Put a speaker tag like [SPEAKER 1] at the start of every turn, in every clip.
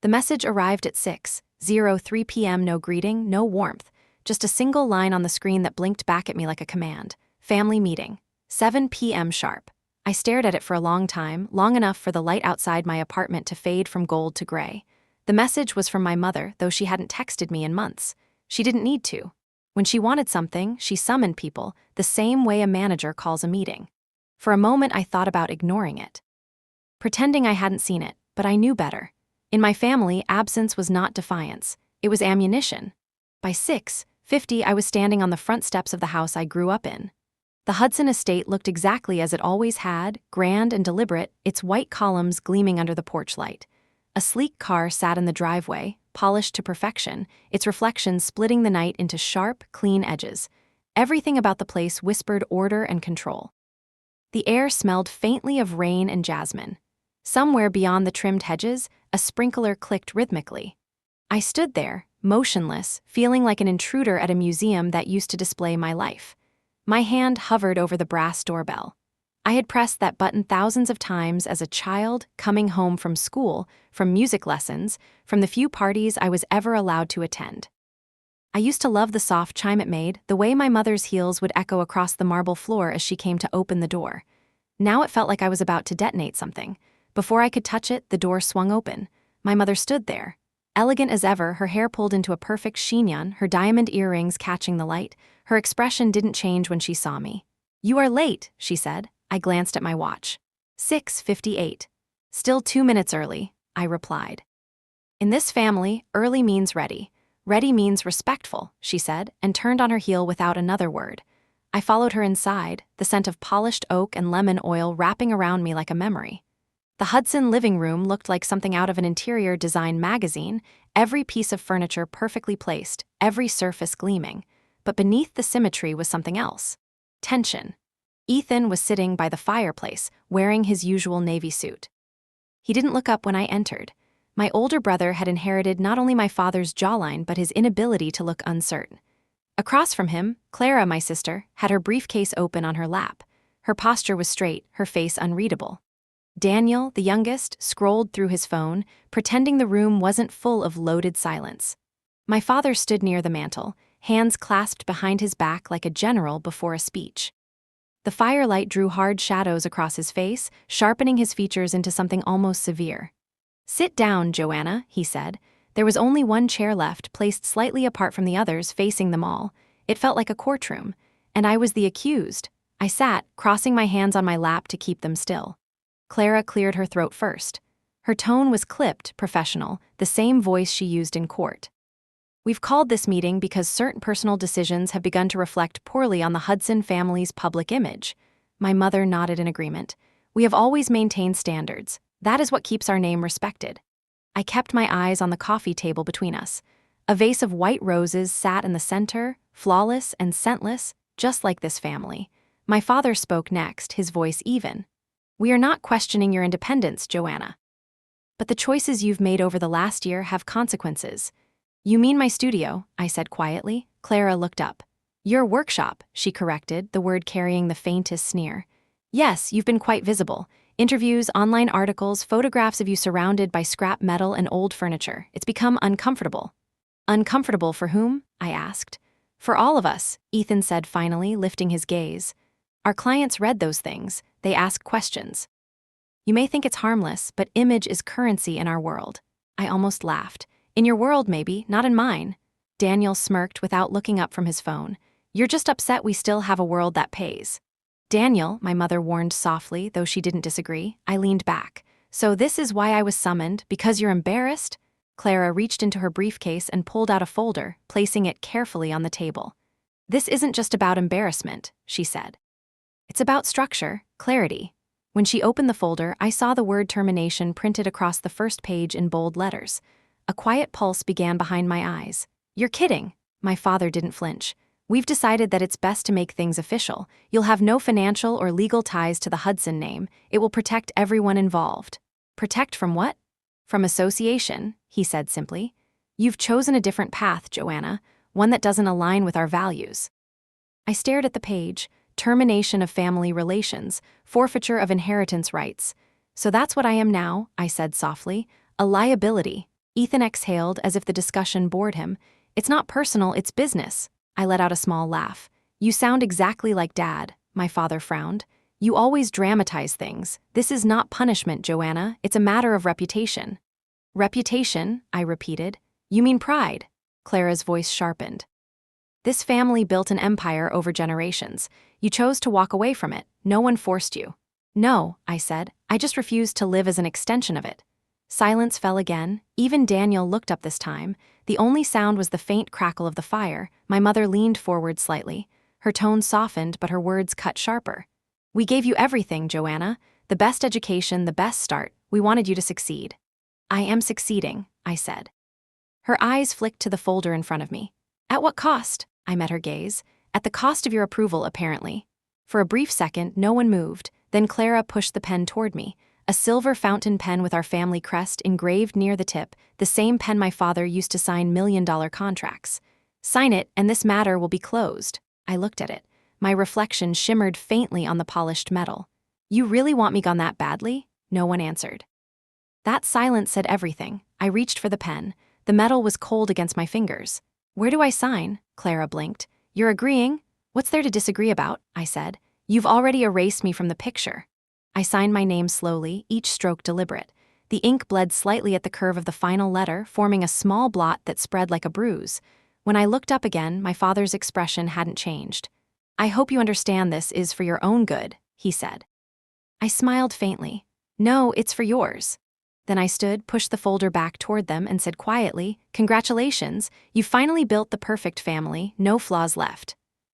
[SPEAKER 1] The message arrived at 6:03 p.m. No greeting, no warmth, just a single line on the screen that blinked back at me like a command. Family meeting. 7 p.m. sharp. I stared at it for a long time, long enough for the light outside my apartment to fade from gold to gray. The message was from my mother, though she hadn't texted me in months. She didn't need to. When she wanted something, she summoned people, the same way a manager calls a meeting. For a moment, I thought about ignoring it, pretending I hadn't seen it, but I knew better. In my family, absence was not defiance. It was ammunition. By 6:50, I was standing on the front steps of the house I grew up in. The Hudson estate looked exactly as it always had, grand and deliberate, its white columns gleaming under the porch light. A sleek car sat in the driveway, polished to perfection, its reflection splitting the night into sharp, clean edges. Everything about the place whispered order and control. The air smelled faintly of rain and jasmine. Somewhere beyond the trimmed hedges, a sprinkler clicked rhythmically. I stood there, motionless, feeling like an intruder at a museum that used to display my life. My hand hovered over the brass doorbell. I had pressed that button thousands of times as a child, coming home from school, from music lessons, from the few parties I was ever allowed to attend. I used to love the soft chime it made, the way my mother's heels would echo across the marble floor as she came to open the door. Now it felt like I was about to detonate something. Before I could touch it, the door swung open. My mother stood there. Elegant as ever, her hair pulled into a perfect chignon, her diamond earrings catching the light. Her expression didn't change when she saw me. "You are late," she said. I glanced at my watch. 6:58. "Still 2 minutes early," I replied. "In this family, early means ready. Ready means respectful," she said, and turned on her heel without another word. I followed her inside, the scent of polished oak and lemon oil wrapping around me like a memory. The Hudson living room looked like something out of an interior design magazine, every piece of furniture perfectly placed, every surface gleaming. But beneath the symmetry was something else. Tension. Ethan was sitting by the fireplace, wearing his usual navy suit. He didn't look up when I entered. My older brother had inherited not only my father's jawline but his inability to look uncertain. Across from him, Clara, my sister, had her briefcase open on her lap. Her posture was straight, her face unreadable. Daniel, the youngest, scrolled through his phone, pretending the room wasn't full of loaded silence. My father stood near the mantel, hands clasped behind his back like a general before a speech. The firelight drew hard shadows across his face, sharpening his features into something almost severe. "Sit down, Joanna," he said. There was only one chair left, placed slightly apart from the others, facing them all. It felt like a courtroom, and I was the accused. I sat, crossing my hands on my lap to keep them still. Clara cleared her throat first. Her tone was clipped, professional, the same voice she used in court. "We've called this meeting because certain personal decisions have begun to reflect poorly on the Hudson family's public image." My mother nodded in agreement. "We have always maintained standards. That is what keeps our name respected." I kept my eyes on the coffee table between us. A vase of white roses sat in the center, flawless and scentless, just like this family. My father spoke next, his voice even. "We are not questioning your independence, Joanna. But the choices you've made over the last year have consequences." "You mean my studio," I said quietly. Clara looked up. "Your workshop," she corrected, the word carrying the faintest sneer. "Yes, you've been quite visible. Interviews, online articles, photographs of you surrounded by scrap metal and old furniture. It's become uncomfortable." "Uncomfortable for whom?" I asked. "For all of us," Ethan said finally, lifting his gaze. "Our clients read those things. They ask questions. You may think it's harmless, but image is currency in our world." I almost laughed. "In your world, maybe, not in mine." Daniel smirked without looking up from his phone. "You're just upset we still have a world that pays." "Daniel," my mother warned softly, though she didn't disagree. I leaned back. "So this is why I was summoned, because you're embarrassed?" Clara reached into her briefcase and pulled out a folder, placing it carefully on the table. "This isn't just about embarrassment," she said. "It's about structure, clarity." When she opened the folder, I saw the word termination printed across the first page in bold letters. A quiet pulse began behind my eyes. "You're kidding." My father didn't flinch. "We've decided that it's best to make things official. You'll have no financial or legal ties to the Hudson name. It will protect everyone involved." "Protect from what?" "From association," he said simply. "You've chosen a different path, Joanna, one that doesn't align with our values." I stared at the page. Termination of family relations, forfeiture of inheritance rights. "So that's what I am now," I said softly. "A liability. Ethan exhaled as if the discussion bored him. It's not personal, it's business. I let out a small laugh. You sound exactly like Dad, my father frowned. You always dramatize things. This is not punishment, Joanna. It's a matter of reputation. Reputation, I repeated. You mean pride? Clara's voice sharpened. This family built an empire over generations. You chose to walk away from it. No one forced you. No, I said. I just refused to live as an extension of it. Silence fell again. Even Daniel looked up this time. The only sound was the faint crackle of the fire. My mother leaned forward slightly. Her tone softened, but her words cut sharper. We gave you everything, Joanna. The best education, the best start. We wanted you to succeed. I am succeeding, I said. Her eyes flicked to the folder in front of me. At what cost? I met her gaze. At the cost of your approval, apparently. For a brief second, no one moved. Then Clara pushed the pen toward me. A silver fountain pen with our family crest engraved near the tip, the same pen my father used to sign million-dollar contracts. Sign it, and this matter will be closed. I looked at it. My reflection shimmered faintly on the polished metal. You really want me gone that badly? No one answered. That silence said everything. I reached for the pen. The metal was cold against my fingers. Where do I sign? Clara blinked. You're agreeing? What's there to disagree about? I said. You've already erased me from the picture. I signed my name slowly, each stroke deliberate. The ink bled slightly at the curve of the final letter, forming a small blot that spread like a bruise. When I looked up again, my father's expression hadn't changed. I hope you understand this is for your own good, he said. I smiled faintly. No, it's for yours. Then I stood, pushed the folder back toward them, and said quietly, Congratulations, you finally built the perfect family, no flaws left.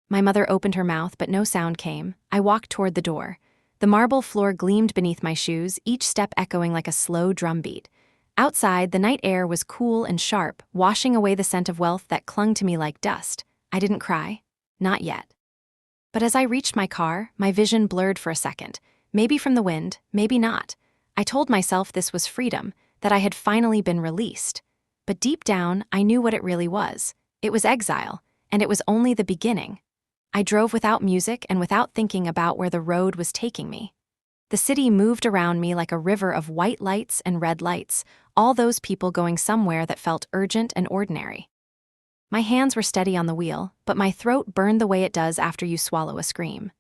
[SPEAKER 1] My mother opened her mouth, but no sound came. I walked toward the door. The marble floor gleamed beneath my shoes, each step echoing like a slow drumbeat. Outside, the night air was cool and sharp, washing away the scent of wealth that clung to me like dust. I didn't cry. Not yet. But as I reached my car, my vision blurred for a second. Maybe from the wind, maybe not. I told myself this was freedom, that I had finally been released. But deep down, I knew what it really was. It was exile, and it was only the beginning. I drove without music and without thinking about where the road was taking me. The city moved around me like a river of white lights and red lights, all those people going somewhere that felt urgent and ordinary. My hands were steady on the wheel, but my throat burned the way it does after you swallow a scream.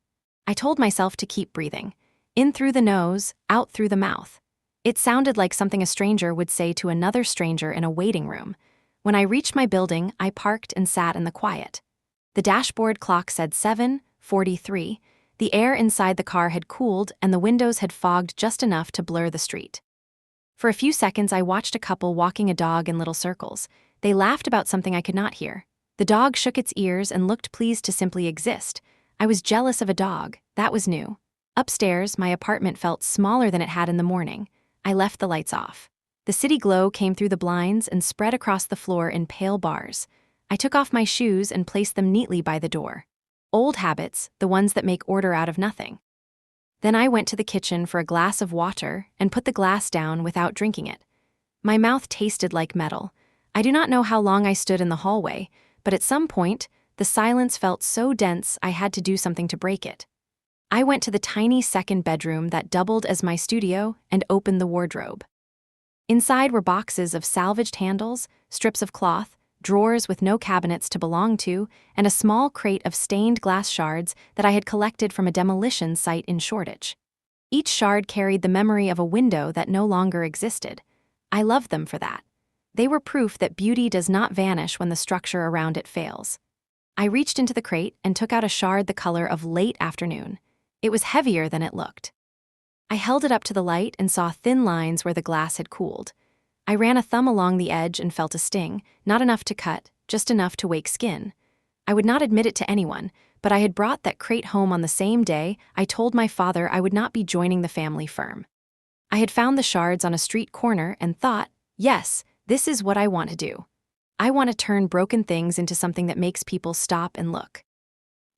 [SPEAKER 1] I told myself to keep breathing. In through the nose, out through the mouth. It sounded like something a stranger would say to another stranger in a waiting room. When I reached my building, I parked and sat in the quiet. The dashboard clock said 7:43. The air inside the car had cooled and the windows had fogged just enough to blur the street. For a few seconds, I watched a couple walking a dog in little circles. They laughed about something I could not hear. The dog shook its ears and looked pleased to simply exist. I was jealous of a dog. That was new. Upstairs, my apartment felt smaller than it had in the morning. I left the lights off. The city glow came through the blinds and spread across the floor in pale bars. I took off my shoes and placed them neatly by the door. Old habits, the ones that make order out of nothing. Then I went to the kitchen for a glass of water and put the glass down without drinking it. My mouth tasted like metal. I do not know how long I stood in the hallway, but at some point, the silence felt so dense I had to do something to break it. I went to the tiny second bedroom that doubled as my studio and opened the wardrobe. Inside were boxes of salvaged handles, strips of cloth, drawers with no cabinets to belong to, and a small crate of stained glass shards that I had collected from a demolition site in Shoreditch. Each shard carried the memory of a window that no longer existed. I loved them for that. They were proof that beauty does not vanish when the structure around it fails. I reached into the crate and took out a shard the color of late afternoon. It was heavier than it looked. I held it up to the light and saw thin lines where the glass had cooled. I ran a thumb along the edge and felt a sting, not enough to cut, just enough to wake skin. I would not admit it to anyone, but I had brought that crate home on the same day I told my father I would not be joining the family firm. I had found the shards on a street corner and thought, yes, this is what I want to do. I want to turn broken things into something that makes people stop and look.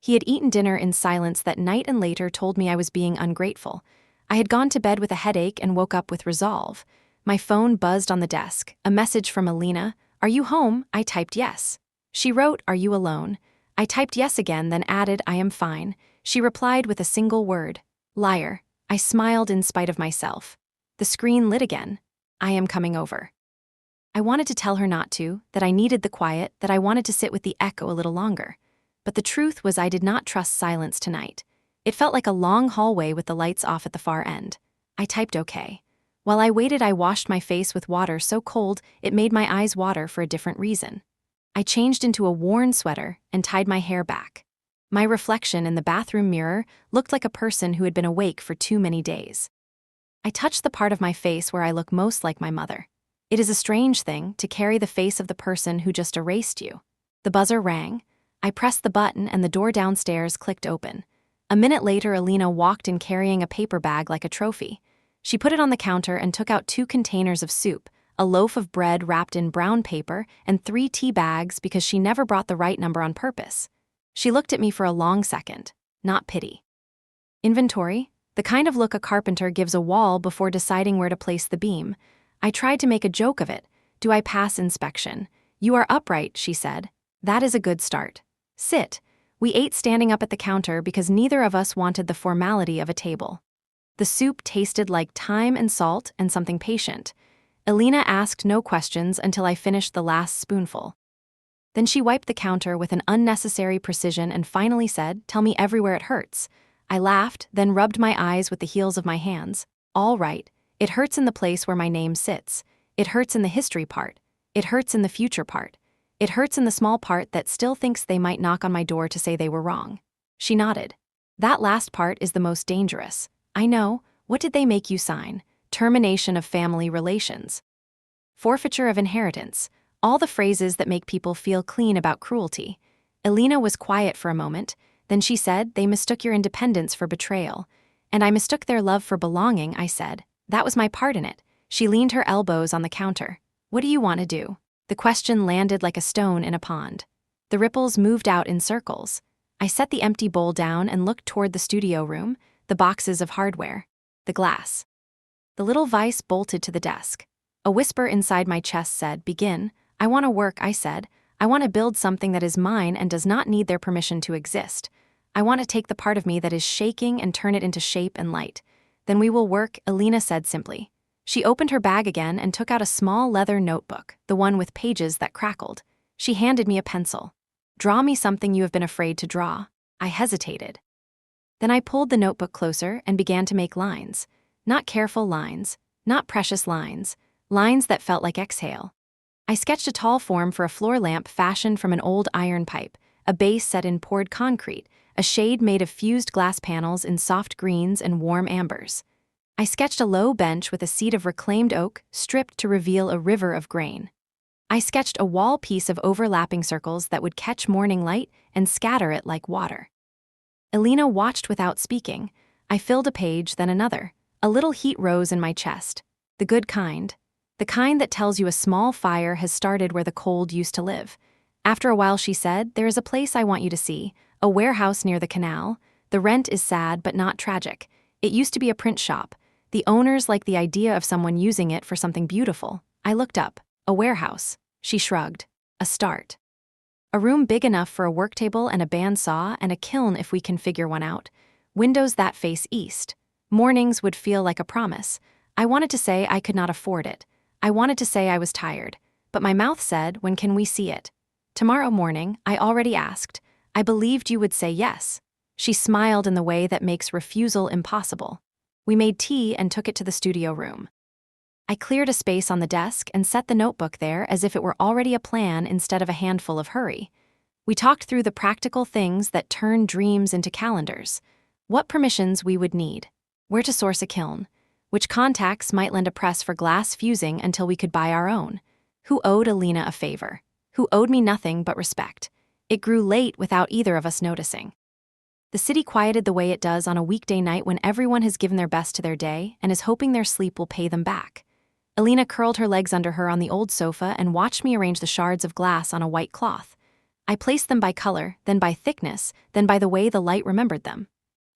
[SPEAKER 1] He had eaten dinner in silence that night and later told me I was being ungrateful. I had gone to bed with a headache and woke up with resolve. My phone buzzed on the desk, a message from Alina. Are you home? I typed yes. She wrote, Are you alone? I typed yes again, then added, I am fine. She replied with a single word, liar. I smiled in spite of myself. The screen lit again. I am coming over. I wanted to tell her not to, that I needed the quiet, that I wanted to sit with the echo a little longer. But the truth was I did not trust silence tonight. It felt like a long hallway with the lights off at the far end. I typed okay. While I waited, I washed my face with water so cold it made my eyes water for a different reason. I changed into a worn sweater and tied my hair back. My reflection in the bathroom mirror looked like a person who had been awake for too many days. I touched the part of my face where I look most like my mother. It is a strange thing to carry the face of the person who just erased you. The buzzer rang. I pressed the button and the door downstairs clicked open. A minute later, Alina walked in carrying a paper bag like a trophy. She put it on the counter and took out 2 containers of soup, a loaf of bread wrapped in brown paper, and 3 tea bags because she never brought the right number on purpose. She looked at me for a long second, not pity. Inventory? The kind of look a carpenter gives a wall before deciding where to place the beam. I tried to make a joke of it. Do I pass inspection? You are upright, she said. That is a good start. Sit. We ate standing up at the counter because neither of us wanted the formality of a table. The soup tasted like thyme and salt and something patient. Alina asked no questions until I finished the last spoonful. Then she wiped the counter with an unnecessary precision and finally said, "Tell me everywhere it hurts." I laughed, then rubbed my eyes with the heels of my hands. All right. It hurts in the place where my name sits. It hurts in the history part. It hurts in the future part. It hurts in the small part that still thinks they might knock on my door to say they were wrong. She nodded. That last part is the most dangerous. I know. What did they make you sign? Termination of family relations. Forfeiture of inheritance. All the phrases that make people feel clean about cruelty. Alina was quiet for a moment. Then she said, "They mistook your independence for betrayal." And I mistook their love for belonging, I said. That was my part in it. She leaned her elbows on the counter. What do you want to do? The question landed like a stone in a pond. The ripples moved out in circles. I set the empty bowl down and looked toward the studio room, the boxes of hardware, the glass. The little vise bolted to the desk. A whisper inside my chest said, "Begin." I want to work, I said. I want to build something that is mine and does not need their permission to exist. I want to take the part of me that is shaking and turn it into shape and light. Then we will work, Alina said simply. She opened her bag again and took out a small leather notebook, the one with pages that crackled. She handed me a pencil. Draw me something you have been afraid to draw. I hesitated. Then I pulled the notebook closer and began to make lines. Not careful lines, not precious lines, lines that felt like exhale. I sketched a tall form for a floor lamp fashioned from an old iron pipe, a base set in poured concrete, a shade made of fused glass panels in soft greens and warm ambers. I sketched a low bench with a seat of reclaimed oak, stripped to reveal a river of grain. I sketched a wall piece of overlapping circles that would catch morning light and scatter it like water. Alina watched without speaking. I filled a page, then another. A little heat rose in my chest. The good kind. The kind that tells you a small fire has started where the cold used to live. After a while she said, "There is a place I want you to see, a warehouse near the canal. The rent is sad but not tragic. It used to be a print shop. The owners like the idea of someone using it for something beautiful." I looked up. A warehouse. She shrugged. A start. A room big enough for a work table and a bandsaw and a kiln if we can figure one out. Windows that face east. Mornings would feel like a promise. I wanted to say I could not afford it. I wanted to say I was tired. But my mouth said, "When can we see it?" "Tomorrow morning," I already asked. I believed you would say yes. She smiled in the way that makes refusal impossible. We made tea and took it to the studio room. I cleared a space on the desk and set the notebook there as if it were already a plan instead of a handful of hurry. We talked through the practical things that turn dreams into calendars. What permissions we would need. Where to source a kiln. Which contacts might lend a press for glass fusing until we could buy our own. Who owed Alina a favor. Who owed me nothing but respect. It grew late without either of us noticing. The city quieted the way it does on a weekday night when everyone has given their best to their day and is hoping their sleep will pay them back. Alina curled her legs under her on the old sofa and watched me arrange the shards of glass on a white cloth. I placed them by color, then by thickness, then by the way the light remembered them.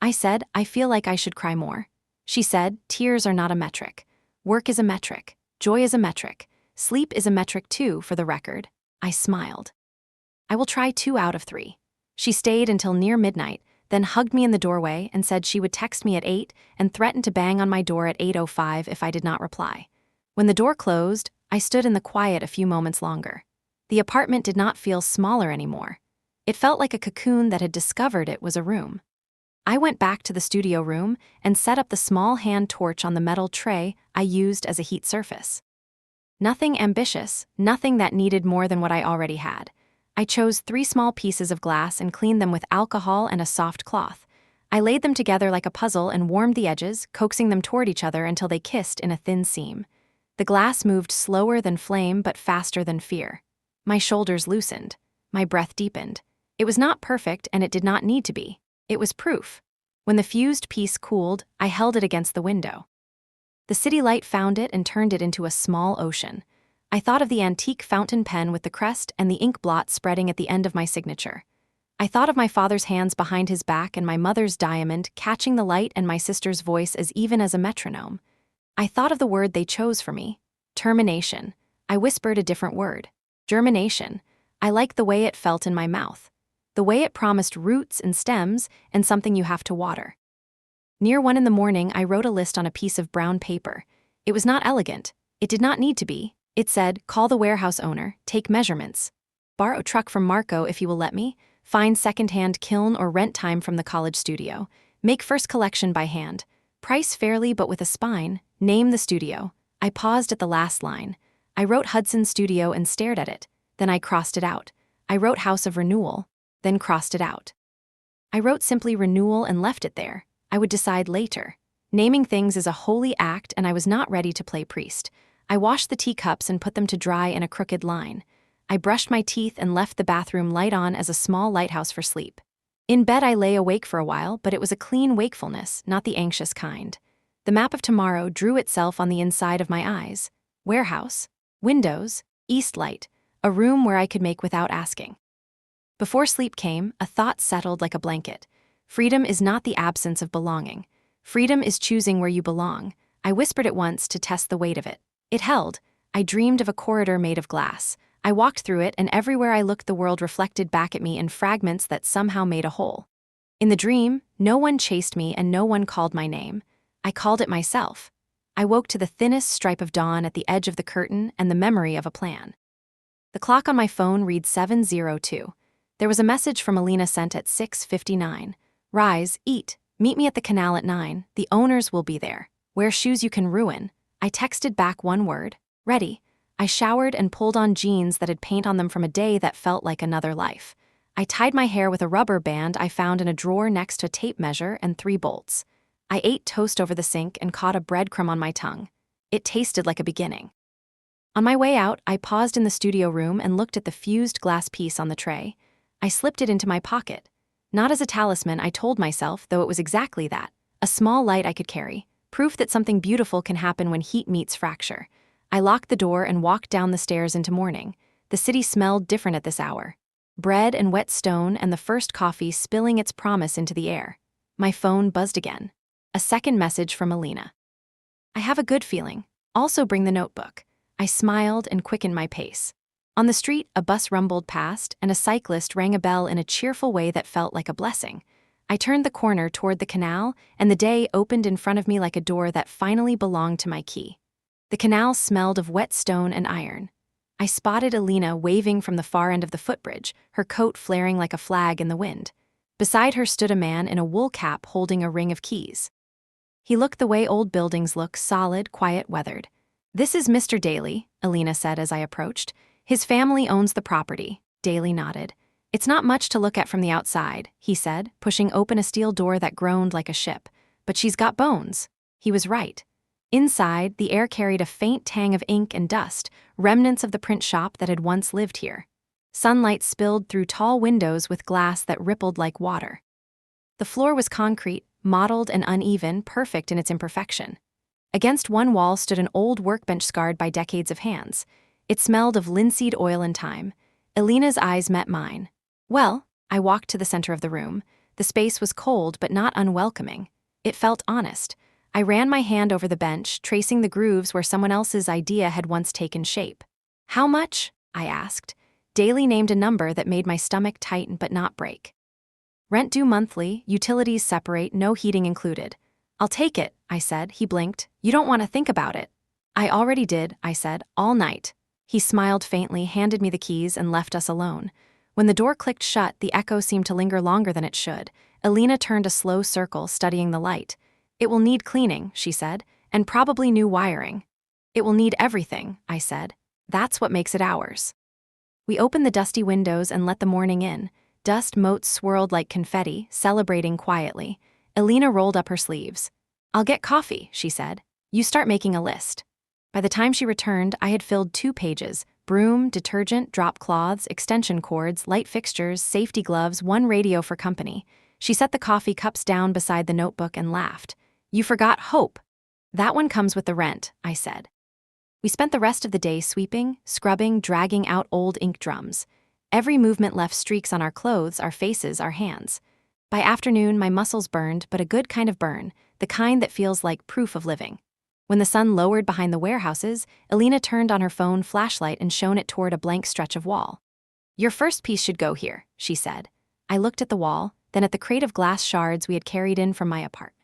[SPEAKER 1] I said, "I feel like I should cry more." She said, "Tears are not a metric. Work is a metric. Joy is a metric. Sleep is a metric too, for the record." I smiled. "I will try 2 out of 3. She stayed until near midnight, then hugged me in the doorway and said she would text me at 8 and threatened to bang on my door at 8:05 if I did not reply. When the door closed, I stood in the quiet a few moments longer. The apartment did not feel smaller anymore. It felt like a cocoon that had discovered it was a room. I went back to the studio room and set up the small hand torch on the metal tray I used as a heat surface. Nothing ambitious, nothing that needed more than what I already had. I chose 3 small pieces of glass and cleaned them with alcohol and a soft cloth. I laid them together like a puzzle and warmed the edges, coaxing them toward each other until they kissed in a thin seam. The glass moved slower than flame but faster than fear. My shoulders loosened. My breath deepened. It was not perfect and it did not need to be. It was proof. When the fused piece cooled, I held it against the window. The city light found it and turned it into a small ocean. I thought of the antique fountain pen with the crest and the ink blot spreading at the end of my signature. I thought of my father's hands behind his back and my mother's diamond catching the light and my sister's voice as even as a metronome. I thought of the word they chose for me. Termination. I whispered a different word. Germination. I liked the way it felt in my mouth. The way it promised roots and stems and something you have to water. Near 1 in the morning, I wrote a list on a piece of brown paper. It was not elegant. It did not need to be. It said, call the warehouse owner, take measurements. Borrow truck from Marco if you will let me. Find second-hand kiln or rent time from the college studio. Make first collection by hand. Price fairly but with a spine. Name the studio. I paused at the last line. I wrote Hudson Studio and stared at it. Then I crossed it out. I wrote House of Renewal. Then crossed it out. I wrote simply renewal and left it there. I would decide later. Naming things is a holy act and I was not ready to play priest. I washed the teacups and put them to dry in a crooked line. I brushed my teeth and left the bathroom light on as a small lighthouse for sleep. In bed I lay awake for a while, but it was a clean wakefulness, not the anxious kind. The map of tomorrow drew itself on the inside of my eyes. Warehouse, windows, east light, a room where I could make without asking. Before sleep came, a thought settled like a blanket. Freedom is not the absence of belonging. Freedom is choosing where you belong. I whispered it once to test the weight of it. It held. I dreamed of a corridor made of glass. I walked through it, and everywhere I looked the world reflected back at me in fragments that somehow made a whole. In the dream, no one chased me and no one called my name. I called it myself. I woke to the thinnest stripe of dawn at the edge of the curtain and the memory of a plan. The clock on my phone read 7:02. There was a message from Alina sent at 6:59. Rise, eat, meet me at the canal at 9. The owners will be there. Wear shoes you can ruin. I texted back one word. Ready. I showered and pulled on jeans that had paint on them from a day that felt like another life. I tied my hair with a rubber band I found in a drawer next to a tape measure and 3 bolts. I ate toast over the sink and caught a breadcrumb on my tongue. It tasted like a beginning. On my way out, I paused in the studio room and looked at the fused glass piece on the tray. I slipped it into my pocket. Not as a talisman, I told myself, though it was exactly that. A small light I could carry. Proof that something beautiful can happen when heat meets fracture. I locked the door and walked down the stairs into morning. The city smelled different at this hour. Bread and wet stone and the first coffee spilling its promise into the air. My phone buzzed again. A second message from Alina. I have a good feeling. Also bring the notebook. I smiled and quickened my pace. On the street, a bus rumbled past, and a cyclist rang a bell in a cheerful way that felt like a blessing. I turned the corner toward the canal, and the day opened in front of me like a door that finally belonged to my key. The canal smelled of wet stone and iron. I spotted Alina waving from the far end of the footbridge, her coat flaring like a flag in the wind. Beside her stood a man in a wool cap holding a ring of keys. He looked the way old buildings look, solid, quiet, weathered. This is Mr. Daly, Alina said as I approached. His family owns the property. Daly nodded. It's not much to look at from the outside, he said, pushing open a steel door that groaned like a ship. But she's got bones. He was right. Inside, the air carried a faint tang of ink and dust, remnants of the print shop that had once lived here. Sunlight spilled through tall windows with glass that rippled like water. The floor was concrete, mottled and uneven, perfect in its imperfection. Against one wall stood an old workbench scarred by decades of hands. It smelled of linseed oil and time. Alina's eyes met mine. Well, I walked to the center of the room. The space was cold but not unwelcoming. It felt honest. I ran my hand over the bench, tracing the grooves where someone else's idea had once taken shape. How much? I asked. Daly named a number that made my stomach tighten but not break. Rent due monthly, utilities separate, no heating included. I'll take it, I said. He blinked. You don't want to think about it. I already did, I said, all night. He smiled faintly, handed me the keys, and left us alone. When the door clicked shut, the echo seemed to linger longer than it should. Elena turned a slow circle, studying the light. It will need cleaning, she said, and probably new wiring. It will need everything, I said. That's what makes it ours. We opened the dusty windows and let the morning in. Dust motes swirled like confetti, celebrating quietly. Elena rolled up her sleeves. I'll get coffee, she said. You start making a list. By the time she returned, I had filled 2 pages: broom, detergent, drop cloths, extension cords, light fixtures, safety gloves, 1 radio for company. She set the coffee cups down beside the notebook and laughed. You forgot hope. That one comes with the rent, I said. We spent the rest of the day sweeping, scrubbing, dragging out old ink drums. Every movement left streaks on our clothes, our faces, our hands. By afternoon, my muscles burned, but a good kind of burn, the kind that feels like proof of living. When the sun lowered behind the warehouses, Elena turned on her phone flashlight and shone it toward a blank stretch of wall. Your first piece should go here, she said. I looked at the wall, then at the crate of glass shards we had carried in from my apartment.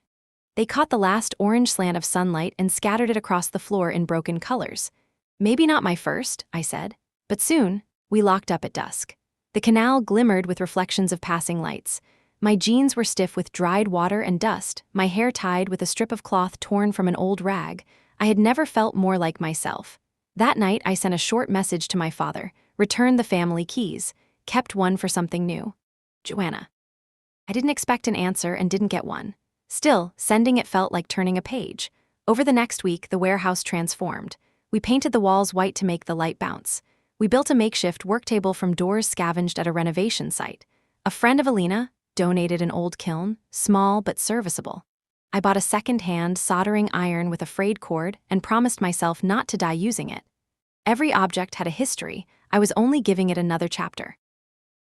[SPEAKER 1] They caught the last orange slant of sunlight and scattered it across the floor in broken colors. Maybe not my first, I said. But soon, we locked up at dusk. The canal glimmered with reflections of passing lights. My jeans were stiff with dried water and dust, my hair tied with a strip of cloth torn from an old rag. I had never felt more like myself. That night, I sent a short message to my father, returned the family keys, kept one for something new. Joanna. I didn't expect an answer and didn't get one. Still, sending it felt like turning a page. Over the next week, the warehouse transformed. We painted the walls white to make the light bounce. We built a makeshift work table from doors scavenged at a renovation site. A friend of Elena donated an old kiln, small but serviceable. I bought a second-hand soldering iron with a frayed cord and promised myself not to die using it. Every object had a history. I was only giving it another chapter.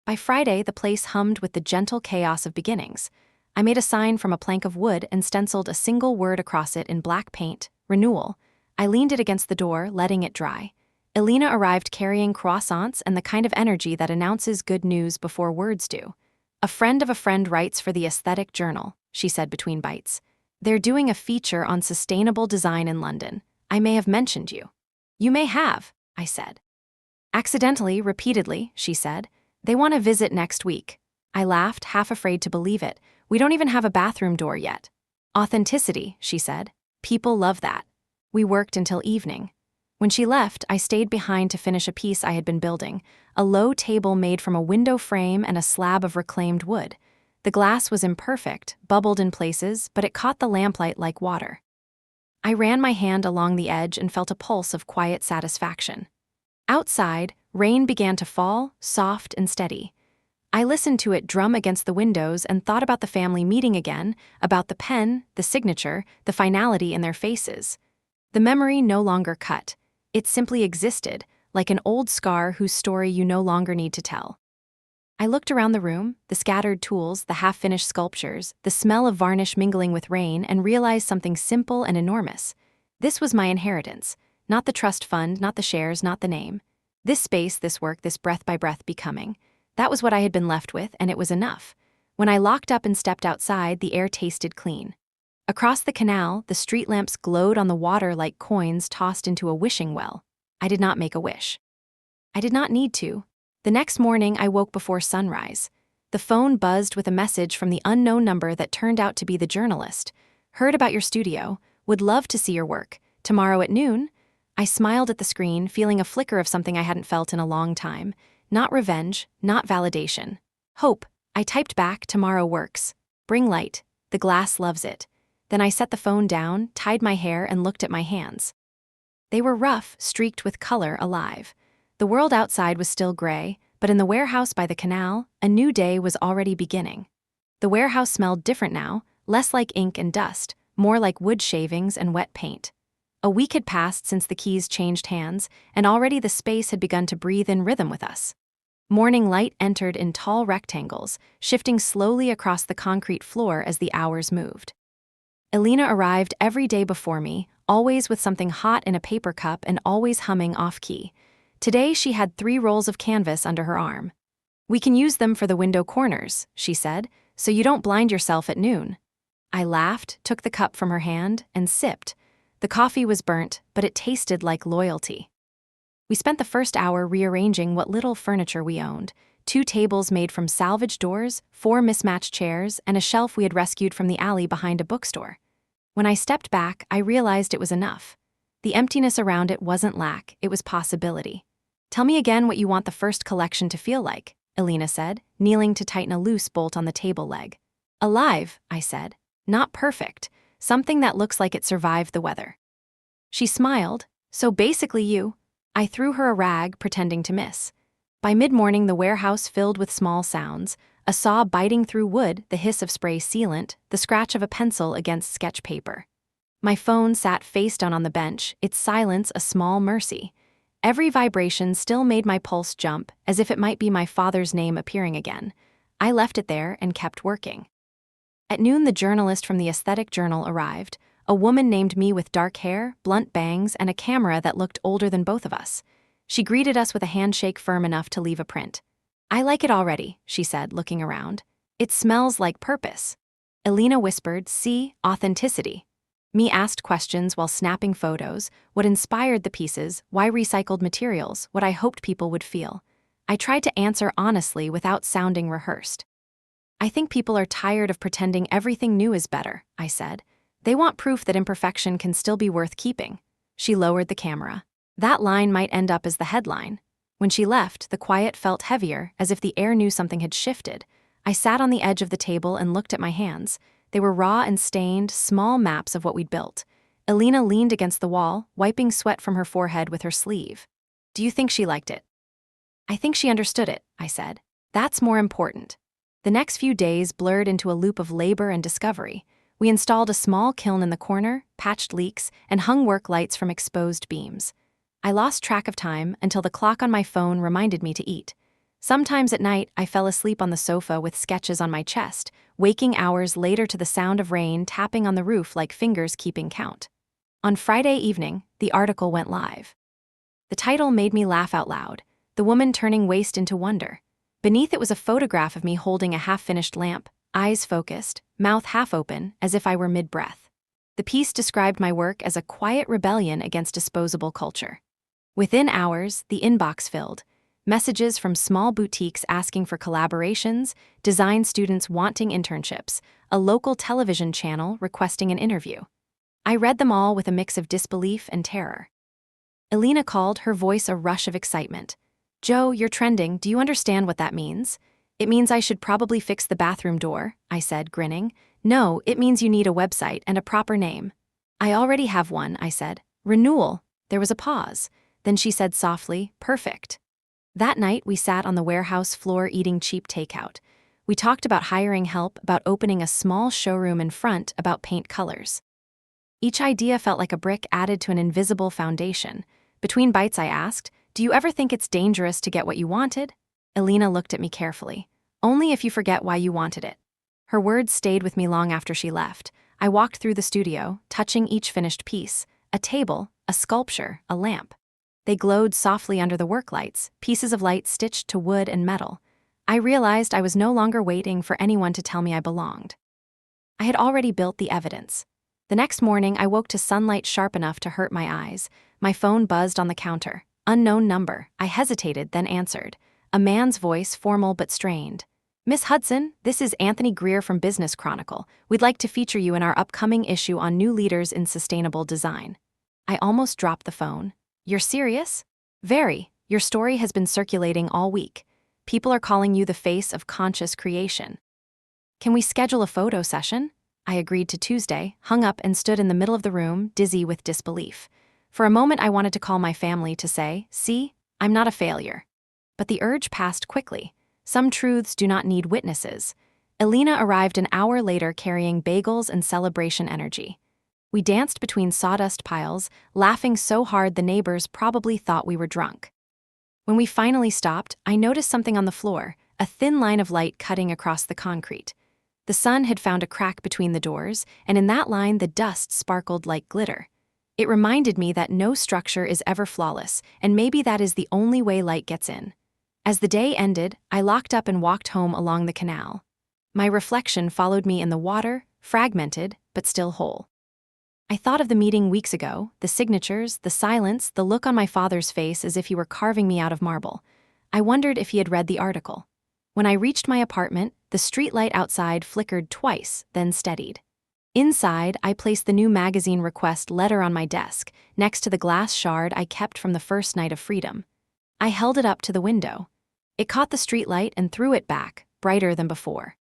[SPEAKER 1] By Friday, the place hummed with the gentle chaos of beginnings. I made a sign from a plank of wood and stenciled a single word across it in black paint: renewal. I leaned it against the door, letting it dry. Elena arrived carrying croissants and the kind of energy that announces good news before words do. A friend of a friend writes for the Aesthetic Journal, she said between bites. They're doing a feature on sustainable design in London. I may have mentioned you. You may have, I said. Accidentally, repeatedly, she said. They want to visit next week. I laughed, half afraid to believe it. We don't even have a bathroom door yet. Authenticity, she said. People love that. We worked until evening. When she left, I stayed behind to finish a piece I had been building, a low table made from a window frame and a slab of reclaimed wood. The glass was imperfect, bubbled in places, but it caught the lamplight like water. I ran my hand along the edge and felt a pulse of quiet satisfaction. Outside, rain began to fall, soft and steady. I listened to it drum against the windows and thought about the family meeting again, about the pen, the signature, the finality in their faces. The memory no longer cut. It simply existed, like an old scar whose story you no longer need to tell. I looked around the room, the scattered tools, the half-finished sculptures, the smell of varnish mingling with rain, and realized something simple and enormous. This was my inheritance, not the trust fund, not the shares, not the name. This space, this work, this breath-by-breath becoming. That was what I had been left with, and it was enough. When I locked up and stepped outside, the air tasted clean. Across the canal, the street lamps glowed on the water like coins tossed into a wishing well. I did not make a wish. I did not need to. The next morning, I woke before sunrise. The phone buzzed with a message from the unknown number that turned out to be the journalist. Heard about your studio. Would love to see your work. Tomorrow at noon? I smiled at the screen, feeling a flicker of something I hadn't felt in a long time. Not revenge, not validation. Hope. I typed back, tomorrow works. Bring light. The glass loves it. Then I set the phone down, tied my hair, and looked at my hands. They were rough, streaked with color, alive. The world outside was still gray, but in the warehouse by the canal, a new day was already beginning. The warehouse smelled different now, less like ink and dust, more like wood shavings and wet paint. A week had passed since the keys changed hands, and already the space had begun to breathe in rhythm with us. Morning light entered in tall rectangles, shifting slowly across the concrete floor as the hours moved. Elena arrived every day before me, always with something hot in a paper cup and always humming off-key. Today she had 3 rolls of canvas under her arm. We can use them for the window corners, she said, so you don't blind yourself at noon. I laughed, took the cup from her hand, and sipped. The coffee was burnt, but it tasted like loyalty. We spent the first hour rearranging what little furniture we owned: 2 tables made from salvage doors, 4 mismatched chairs, and a shelf we had rescued from the alley behind a bookstore. When I stepped back, I realized it was enough. The emptiness around it wasn't lack, it was possibility. "Tell me again what you want the first collection to feel like," Elena said, kneeling to tighten a loose bolt on the table leg. "Alive," I said. "Not perfect. Something that looks like it survived the weather." She smiled. "So basically you." I threw her a rag, pretending to miss. By mid-morning, the warehouse filled with small sounds: a saw biting through wood, the hiss of spray sealant, the scratch of a pencil against sketch paper. My phone sat face down on the bench, its silence a small mercy. Every vibration still made my pulse jump, as if it might be my father's name appearing again. I left it there and kept working. At noon, the journalist from the Aesthetic Journal arrived, a woman named me with dark hair, blunt bangs, and a camera that looked older than both of us. She greeted us with a handshake firm enough to leave a print. "I like it already," she said, looking around. "It smells like purpose." Elena whispered, "See, authenticity." Me asked questions while snapping photos: what inspired the pieces, why recycled materials, what I hoped people would feel. I tried to answer honestly without sounding rehearsed. "I think people are tired of pretending everything new is better," I said. "They want proof that imperfection can still be worth keeping." She lowered the camera. That line might end up as the headline. When she left, the quiet felt heavier, as if the air knew something had shifted. I sat on the edge of the table and looked at my hands. They were raw and stained, small maps of what we'd built. Elena leaned against the wall, wiping sweat from her forehead with her sleeve. "Do you think she liked it?" "I think she understood it," I said. "That's more important." The next few days blurred into a loop of labor and discovery. We installed a small kiln in the corner, patched leaks, and hung work lights from exposed beams. I lost track of time until the clock on my phone reminded me to eat. Sometimes at night, I fell asleep on the sofa with sketches on my chest, waking hours later to the sound of rain tapping on the roof like fingers keeping count. On Friday evening, the article went live. The title made me laugh out loud: "The Woman Turning Waste into Wonder." Beneath it was a photograph of me holding a half-finished lamp, eyes focused, mouth half open, as if I were mid-breath. The piece described my work as a quiet rebellion against disposable culture. Within hours, the inbox filled. Messages from small boutiques asking for collaborations, design students wanting internships, a local television channel requesting an interview. I read them all with a mix of disbelief and terror. Elena called, her voice a rush of excitement. "Joe, you're trending. Do you understand what that means?" "It means I should probably fix the bathroom door," I said, grinning. "No, it means you need a website and a proper name." "I already have one," I said. "Renewal." There was a pause. Then she said softly, "Perfect." That night, we sat on the warehouse floor eating cheap takeout. We talked about hiring help, about opening a small showroom in front, about paint colors. Each idea felt like a brick added to an invisible foundation. Between bites, I asked, "Do you ever think it's dangerous to get what you wanted?" Elena looked at me carefully. "Only if you forget why you wanted it." Her words stayed with me long after she left. I walked through the studio, touching each finished piece: a table, a sculpture, a lamp. They glowed softly under the work lights, pieces of light stitched to wood and metal. I realized I was no longer waiting for anyone to tell me I belonged. I had already built the evidence. The next morning, I woke to sunlight sharp enough to hurt my eyes. My phone buzzed on the counter. Unknown number. I hesitated, then answered. A man's voice, formal but strained. "Miss Hudson, this is Anthony Greer from Business Chronicle. We'd like to feature you in our upcoming issue on new leaders in sustainable design." I almost dropped the phone. "You're serious?" "Very. Your story has been circulating all week. People are calling you the face of conscious creation." "Can we schedule a photo session?" I agreed to Tuesday, hung up and stood in the middle of the room, dizzy with disbelief. For a moment, I wanted to call my family to say, "See, I'm not a failure." But the urge passed quickly. Some truths do not need witnesses. Elena arrived an hour later carrying bagels and celebration energy. We danced between sawdust piles, laughing so hard the neighbors probably thought we were drunk. When we finally stopped, I noticed something on the floor, a thin line of light cutting across the concrete. The sun had found a crack between the doors, and in that line the dust sparkled like glitter. It reminded me that no structure is ever flawless, and maybe that is the only way light gets in. As the day ended, I locked up and walked home along the canal. My reflection followed me in the water, fragmented but still whole. I thought of the meeting weeks ago, the signatures, the silence, the look on my father's face as if he were carving me out of marble. I wondered if he had read the article. When I reached my apartment, the streetlight outside flickered twice, then steadied. Inside, I placed the new magazine request letter on my desk, next to the glass shard I kept from the first night of freedom. I held it up to the window. It caught the streetlight and threw it back, brighter than before.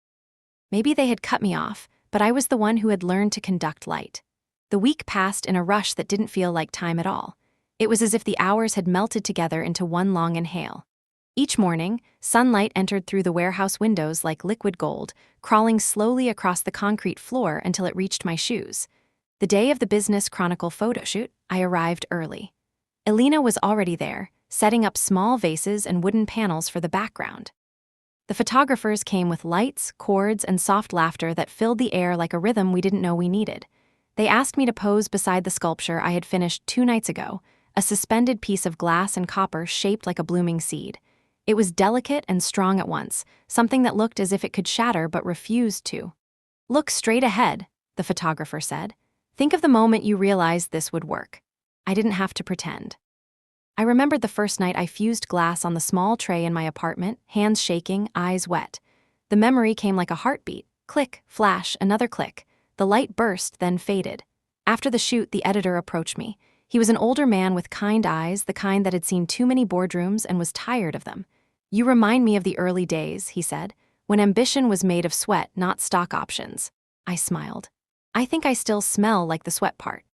[SPEAKER 1] Maybe they had cut me off, but I was the one who had learned to conduct light. The week passed in a rush that didn't feel like time at all. It was as if the hours had melted together into one long inhale. Each morning, sunlight entered through the warehouse windows like liquid gold, crawling slowly across the concrete floor until it reached my shoes. The day of the Business Chronicle photo shoot, I arrived early. Elena was already there, setting up small vases and wooden panels for the background. The photographers came with lights, cords, and soft laughter that filled the air like a rhythm we didn't know we needed. They asked me to pose beside the sculpture I had finished 2 nights ago, a suspended piece of glass and copper shaped like a blooming seed. It was delicate and strong at once, something that looked as if it could shatter but refused to. "Look straight ahead," the photographer said. "Think of the moment you realized this would work." I didn't have to pretend. I remembered the first night I fused glass on the small tray in my apartment, hands shaking, eyes wet. The memory came like a heartbeat. Click, flash, another click. The light burst, then faded. After the shoot, the editor approached me. He was an older man with kind eyes, the kind that had seen too many boardrooms and was tired of them. "You remind me of the early days," he said, "when ambition was made of sweat, not stock options." I smiled. "I think I still smell like the sweat part."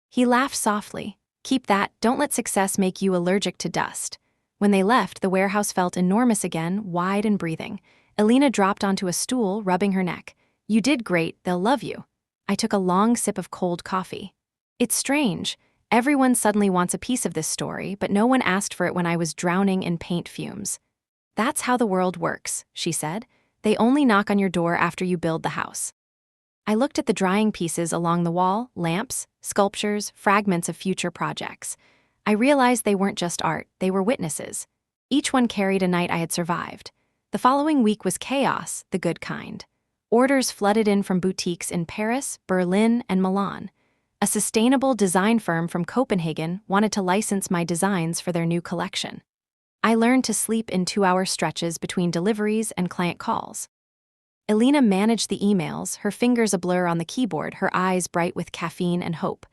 [SPEAKER 1] He laughed softly. "Keep that, don't let success make you allergic to dust." When they left, the warehouse felt enormous again, wide and breathing. Elena dropped onto a stool, rubbing her neck. "You did great, they'll love you." I took a long sip of cold coffee. It's strange. Everyone suddenly wants a piece of this story, but no one asked for it when I was drowning in paint fumes. "That's how the world works," she said. "They only knock on your door after you build the house." I looked at the drying pieces along the wall, lamps, sculptures, fragments of future projects. I realized they weren't just art, they were witnesses. Each one carried a night I had survived. The following week was chaos, the good kind. Orders flooded in from boutiques in Paris, Berlin, and Milan. A sustainable design firm from Copenhagen wanted to license my designs for their new collection. I learned to sleep in 2-hour stretches between deliveries and client calls. Elena managed the emails, her fingers a blur on the keyboard, her eyes bright with caffeine and hope.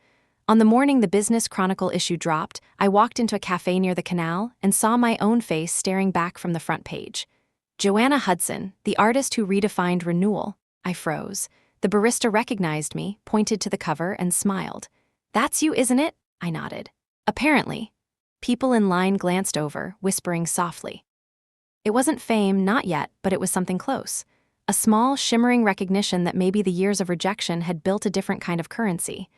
[SPEAKER 1] On the morning the Business Chronicle issue dropped, I walked into a cafe near the canal and saw my own face staring back from the front page. "Joanna Hudson, the artist who redefined renewal." I froze. The barista recognized me, pointed to the cover, and smiled. "That's you, isn't it?" I nodded. "Apparently." People in line glanced over, whispering softly. It wasn't fame, not yet, but it was something close. A small, shimmering recognition that maybe the years of rejection had built a different kind of currency.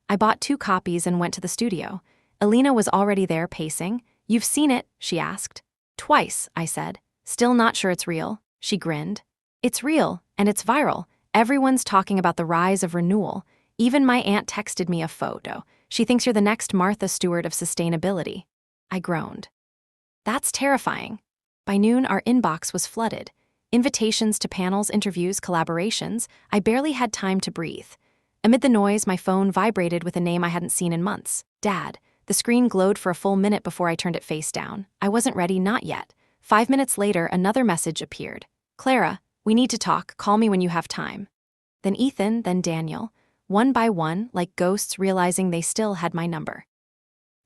[SPEAKER 1] I bought 2 copies and went to the studio. Elena was already there, pacing. "You've seen it?" she asked. "Twice," I said. "Still not sure it's real?" She grinned. "It's real, and it's viral. Everyone's talking about the rise of renewal. Even my aunt texted me a photo. She thinks you're the next Martha Stewart of sustainability." I groaned. "That's terrifying." By noon, our inbox was flooded. Invitations to panels, interviews, collaborations. I barely had time to breathe. Amid the noise, my phone vibrated with a name I hadn't seen in months. Dad. The screen glowed for a full minute before I turned it face down. I wasn't ready, not yet. 5 minutes later, another message appeared. "Clara, we need to talk. Call me when you have time." Then Ethan, then Daniel. One by one, like ghosts realizing they still had my number.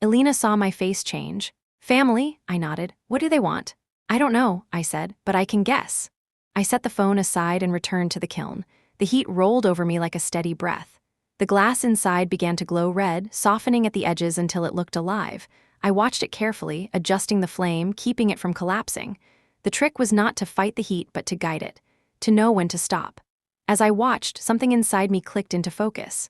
[SPEAKER 1] Elena saw my face change. "Family?" I nodded. "What do they want?" "I don't know," I said, "but I can guess." I set the phone aside and returned to the kiln. The heat rolled over me like a steady breath. The glass inside began to glow red, softening at the edges until it looked alive. I watched it carefully, adjusting the flame, keeping it from collapsing. The trick was not to fight the heat, but to guide it, to know when to stop. As I watched, something inside me clicked into focus.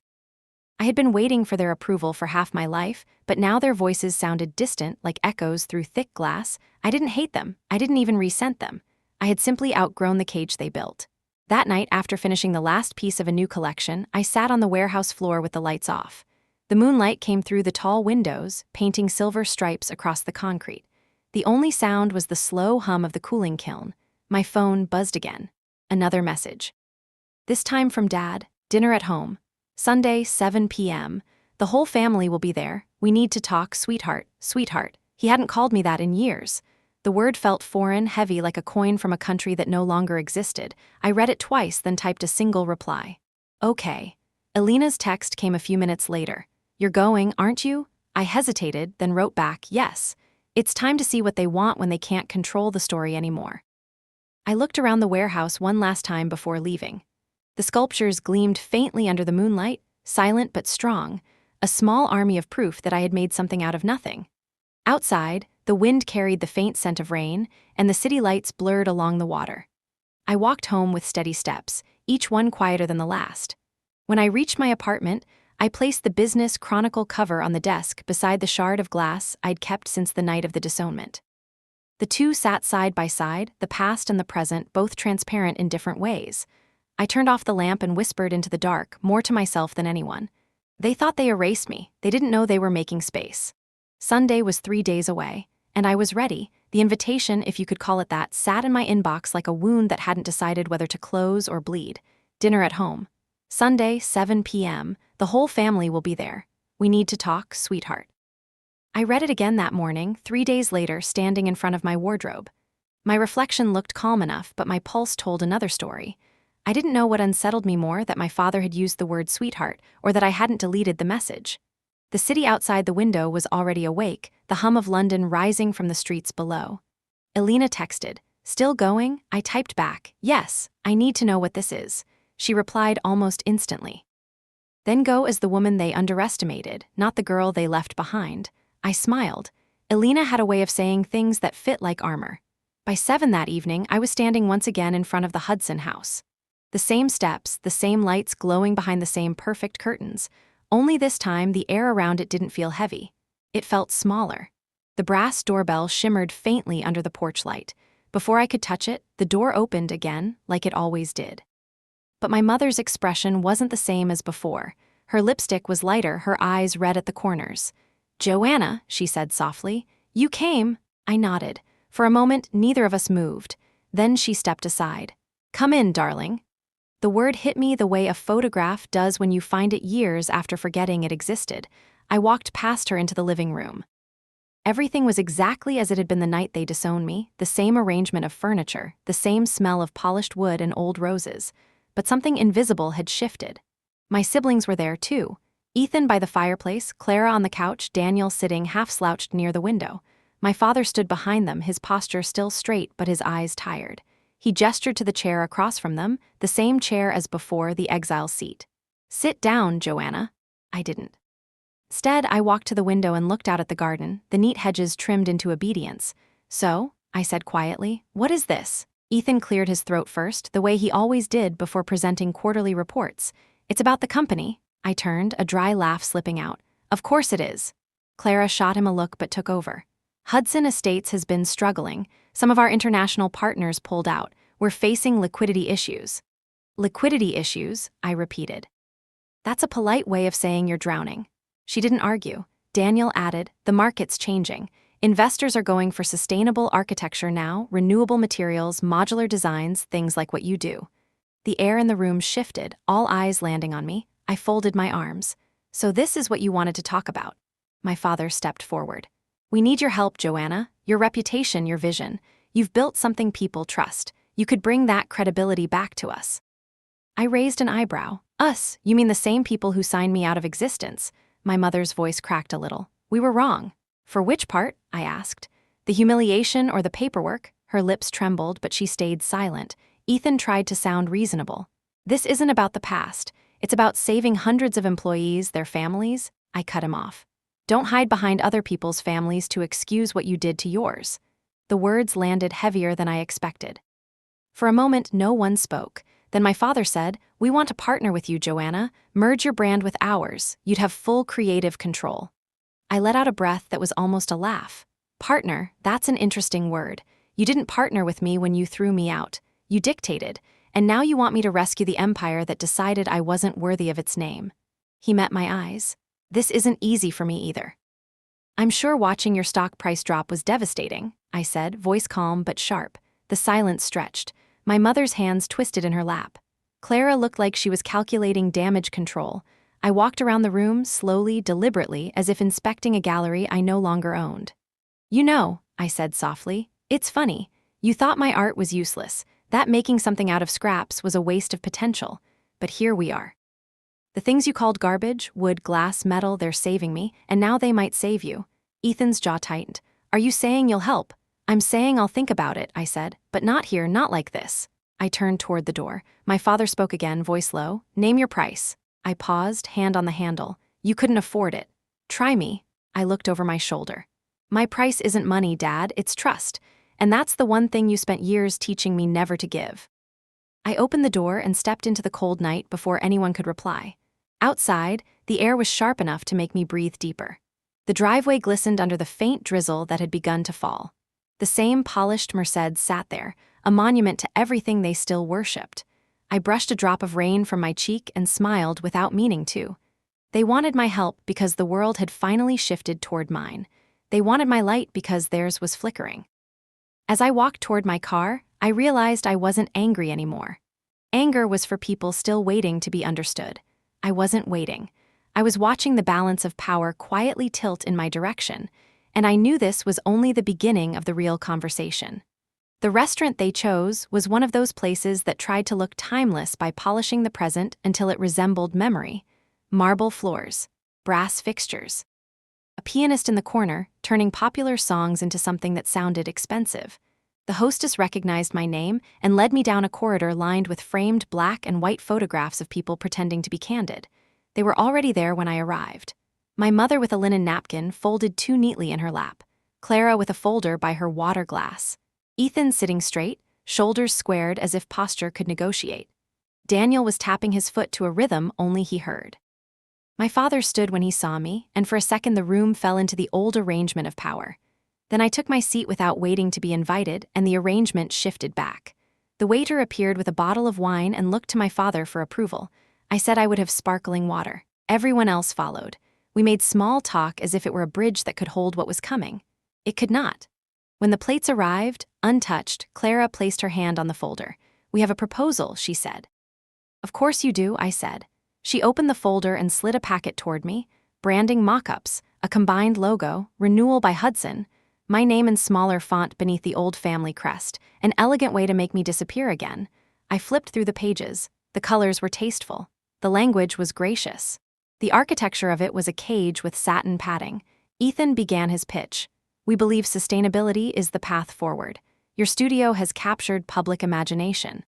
[SPEAKER 1] I had been waiting for their approval for half my life, but now their voices sounded distant, like echoes through thick glass. I didn't hate them. I didn't even resent them. I had simply outgrown the cage they built. That night, after finishing the last piece of a new collection, I sat on the warehouse floor with the lights off. The moonlight came through the tall windows, painting silver stripes across the concrete. The only sound was the slow hum of the cooling kiln. My phone buzzed again. Another message. This time from Dad. "Dinner at home." Sunday, 7 p.m. The whole family will be there. We need to talk, sweetheart, sweetheart. He hadn't called me that in years. The word felt foreign, heavy like a coin from a country that no longer existed. I read it twice, then typed a single reply. Okay. Elena's text came a few minutes later. You're going, aren't you? I hesitated, then wrote back, yes. It's time to see what they want when they can't control the story anymore. I looked around the warehouse one last time before leaving. The sculptures gleamed faintly under the moonlight, silent but strong, a small army of proof that I had made something out of nothing. Outside, the wind carried the faint scent of rain, and the city lights blurred along the water. I walked home with steady steps, each one quieter than the last. When I reached my apartment, I placed the Business Chronicle cover on the desk beside the shard of glass I'd kept since the night of the disownment. The two sat side by side, the past and the present, both transparent in different ways. I turned off the lamp and whispered into the dark, more to myself than anyone. They thought they erased me. They didn't know they were making space. Sunday was 3 days away, and I was ready. The invitation, if you could call it that, sat in my inbox like a wound that hadn't decided whether to close or bleed. Dinner at home. Sunday, 7 p.m. The whole family will be there. We need to talk, sweetheart. I read it again that morning, 3 days later, standing in front of my wardrobe. My reflection looked calm enough, but my pulse told another story. I didn't know what unsettled me more, that my father had used the word sweetheart, or that I hadn't deleted the message. The city outside the window was already awake, the hum of London rising from the streets below. Elena texted, "Still going?" I typed back, "Yes, I need to know what this is." She replied almost instantly. Then go as the woman they underestimated, not the girl they left behind. I smiled. Elena had a way of saying things that fit like armor. By 7 that evening, I was standing once again in front of the Hudson house. The same steps, the same lights glowing behind the same perfect curtains. Only this time, the air around it didn't feel heavy. It felt smaller. The brass doorbell shimmered faintly under the porch light. Before I could touch it, the door opened again, like it always did. But my mother's expression wasn't the same as before. Her lipstick was lighter, her eyes red at the corners. "Joanna," she said softly. "You came." I nodded. For a moment, neither of us moved. Then she stepped aside. "Come in, darling." The word hit me the way a photograph does when you find it years after forgetting it existed. I walked past her into the living room. Everything was exactly as it had been the night they disowned me, the same arrangement of furniture, the same smell of polished wood and old roses. But something invisible had shifted. My siblings were there too. Ethan by the fireplace, Clara on the couch, Daniel sitting half-slouched near the window. My father stood behind them, his posture still straight but his eyes tired. He gestured to the chair across from them, the same chair as before, the exile seat. "Sit down, Joanna." I didn't. Instead, I walked to the window and looked out at the garden, the neat hedges trimmed into obedience. "So," I said quietly, "what is this?" Ethan cleared his throat first, the way he always did before presenting quarterly reports. "It's about the company." I turned, a dry laugh slipping out. "Of course it is." Clara shot him a look but took over. "Hudson Estates has been struggling. Some of our international partners pulled out. We're facing liquidity issues." "Liquidity issues," I repeated. "That's a polite way of saying you're drowning." She didn't argue. Daniel added, "The market's changing. Investors are going for sustainable architecture now, renewable materials, modular designs, things like what you do." The air in the room shifted, all eyes landing on me. I folded my arms. "So this is what you wanted to talk about." My father stepped forward. "We need your help, Joanna. Your reputation, your vision. You've built something people trust. You could bring that credibility back to us." I raised an eyebrow. "Us? You mean the same people who signed me out of existence?" My mother's voice cracked a little. "We were wrong." "For which part?" I asked. "The humiliation or the paperwork?" Her lips trembled, but she stayed silent. Ethan tried to sound reasonable. "This isn't about the past. It's about saving hundreds of employees, their families." I cut him off. "Don't hide behind other people's families to excuse what you did to yours." The words landed heavier than I expected. For a moment, no one spoke. Then my father said, "We want to partner with you, Joanna. Merge your brand with ours. You'd have full creative control." I let out a breath that was almost a laugh. "Partner, that's an interesting word. You didn't partner with me when you threw me out. You dictated, and now you want me to rescue the empire that decided I wasn't worthy of its name." He met my eyes. "This isn't easy for me either." "I'm sure watching your stock price drop was devastating," I said, voice calm but sharp. The silence stretched. My mother's hands twisted in her lap. Clara looked like she was calculating damage control. I walked around the room slowly, deliberately, as if inspecting a gallery I no longer owned. "You know," I said softly, "it's funny. You thought my art was useless, that making something out of scraps was a waste of potential. But here we are. The things you called garbage, wood, glass, metal, they're saving me, and now they might save you." Ethan's jaw tightened. "Are you saying you'll help?" "I'm saying I'll think about it," I said, "but not here, not like this." I turned toward the door. My father spoke again, voice low. "Name your price." I paused, hand on the handle. "You couldn't afford it." "Try me." I looked over my shoulder. "My price isn't money, Dad, it's trust. And that's the one thing you spent years teaching me never to give." I opened the door and stepped into the cold night before anyone could reply. Outside, the air was sharp enough to make me breathe deeper. The driveway glistened under the faint drizzle that had begun to fall. The same polished Mercedes sat there, a monument to everything they still worshipped. I brushed a drop of rain from my cheek and smiled without meaning to. They wanted my help because the world had finally shifted toward mine. They wanted my light because theirs was flickering. As I walked toward my car, I realized I wasn't angry anymore. Anger was for people still waiting to be understood. I wasn't waiting. I was watching the balance of power quietly tilt in my direction, and I knew this was only the beginning of the real conversation. The restaurant they chose was one of those places that tried to look timeless by polishing the present until it resembled memory. Marble floors, brass fixtures, a pianist in the corner turning popular songs into something that sounded expensive. The hostess recognized my name and led me down a corridor lined with framed black and white photographs of people pretending to be candid. They were already there when I arrived. My mother with a linen napkin folded too neatly in her lap, Clara with a folder by her water glass, Ethan sitting straight, shoulders squared as if posture could negotiate. Daniel was tapping his foot to a rhythm only he heard. My father stood when he saw me, and for a second the room fell into the old arrangement of power. Then I took my seat without waiting to be invited, and the arrangement shifted back. The waiter appeared with a bottle of wine and looked to my father for approval. I said I would have sparkling water. Everyone else followed. We made small talk as if it were a bridge that could hold what was coming. It could not. When the plates arrived, untouched, Clara placed her hand on the folder. "We have a proposal," she said. "Of course you do," I said. She opened the folder and slid a packet toward me. Branding mock-ups, a combined logo, renewal by Hudson, my name in smaller font beneath the old family crest, an elegant way to make me disappear again. I flipped through the pages. The colors were tasteful. The language was gracious. The architecture of it was a cage with satin padding. Ethan began his pitch. "We believe sustainability is the path forward. Your studio has captured public imagination.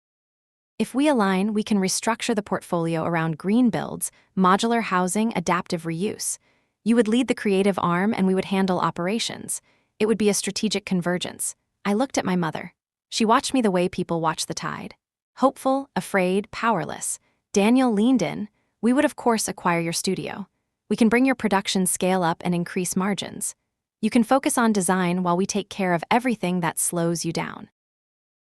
[SPEAKER 1] If we align, we can restructure the portfolio around green builds, modular housing, adaptive reuse. You would lead the creative arm and we would handle operations. It would be a strategic convergence." I looked at my mother. She watched me the way people watch the tide. Hopeful, afraid, powerless. Daniel leaned in. "We would of course acquire your studio. We can bring your production scale up and increase margins. You can focus on design while we take care of everything that slows you down."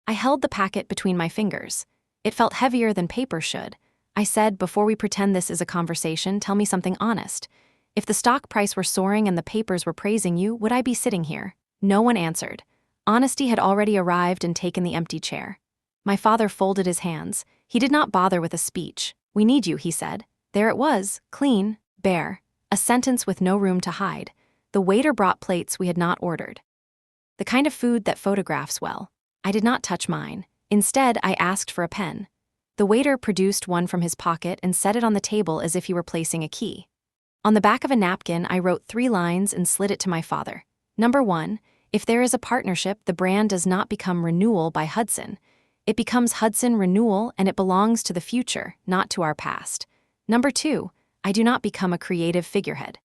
[SPEAKER 1] I held the packet between my fingers. It felt heavier than paper should. I said, "Before we pretend this is a conversation, tell me something honest. If the stock price were soaring and the papers were praising you, would I be sitting here?" No one answered. Honesty had already arrived and taken the empty chair. My father folded his hands. He did not bother with a speech. "We need you," he said. There it was, clean, bare, a sentence with no room to hide. The waiter brought plates we had not ordered. The kind of food that photographs well. I did not touch mine. Instead, I asked for a pen. The waiter produced one from his pocket and set it on the table as if he were placing a key. On the back of a napkin, I wrote 3 lines and slid it to my father. Number 1, if there is a partnership, the brand does not become Renewal by Hudson. It becomes Hudson Renewal, and it belongs to the future, not to our past. Number 2, I do not become a creative figurehead.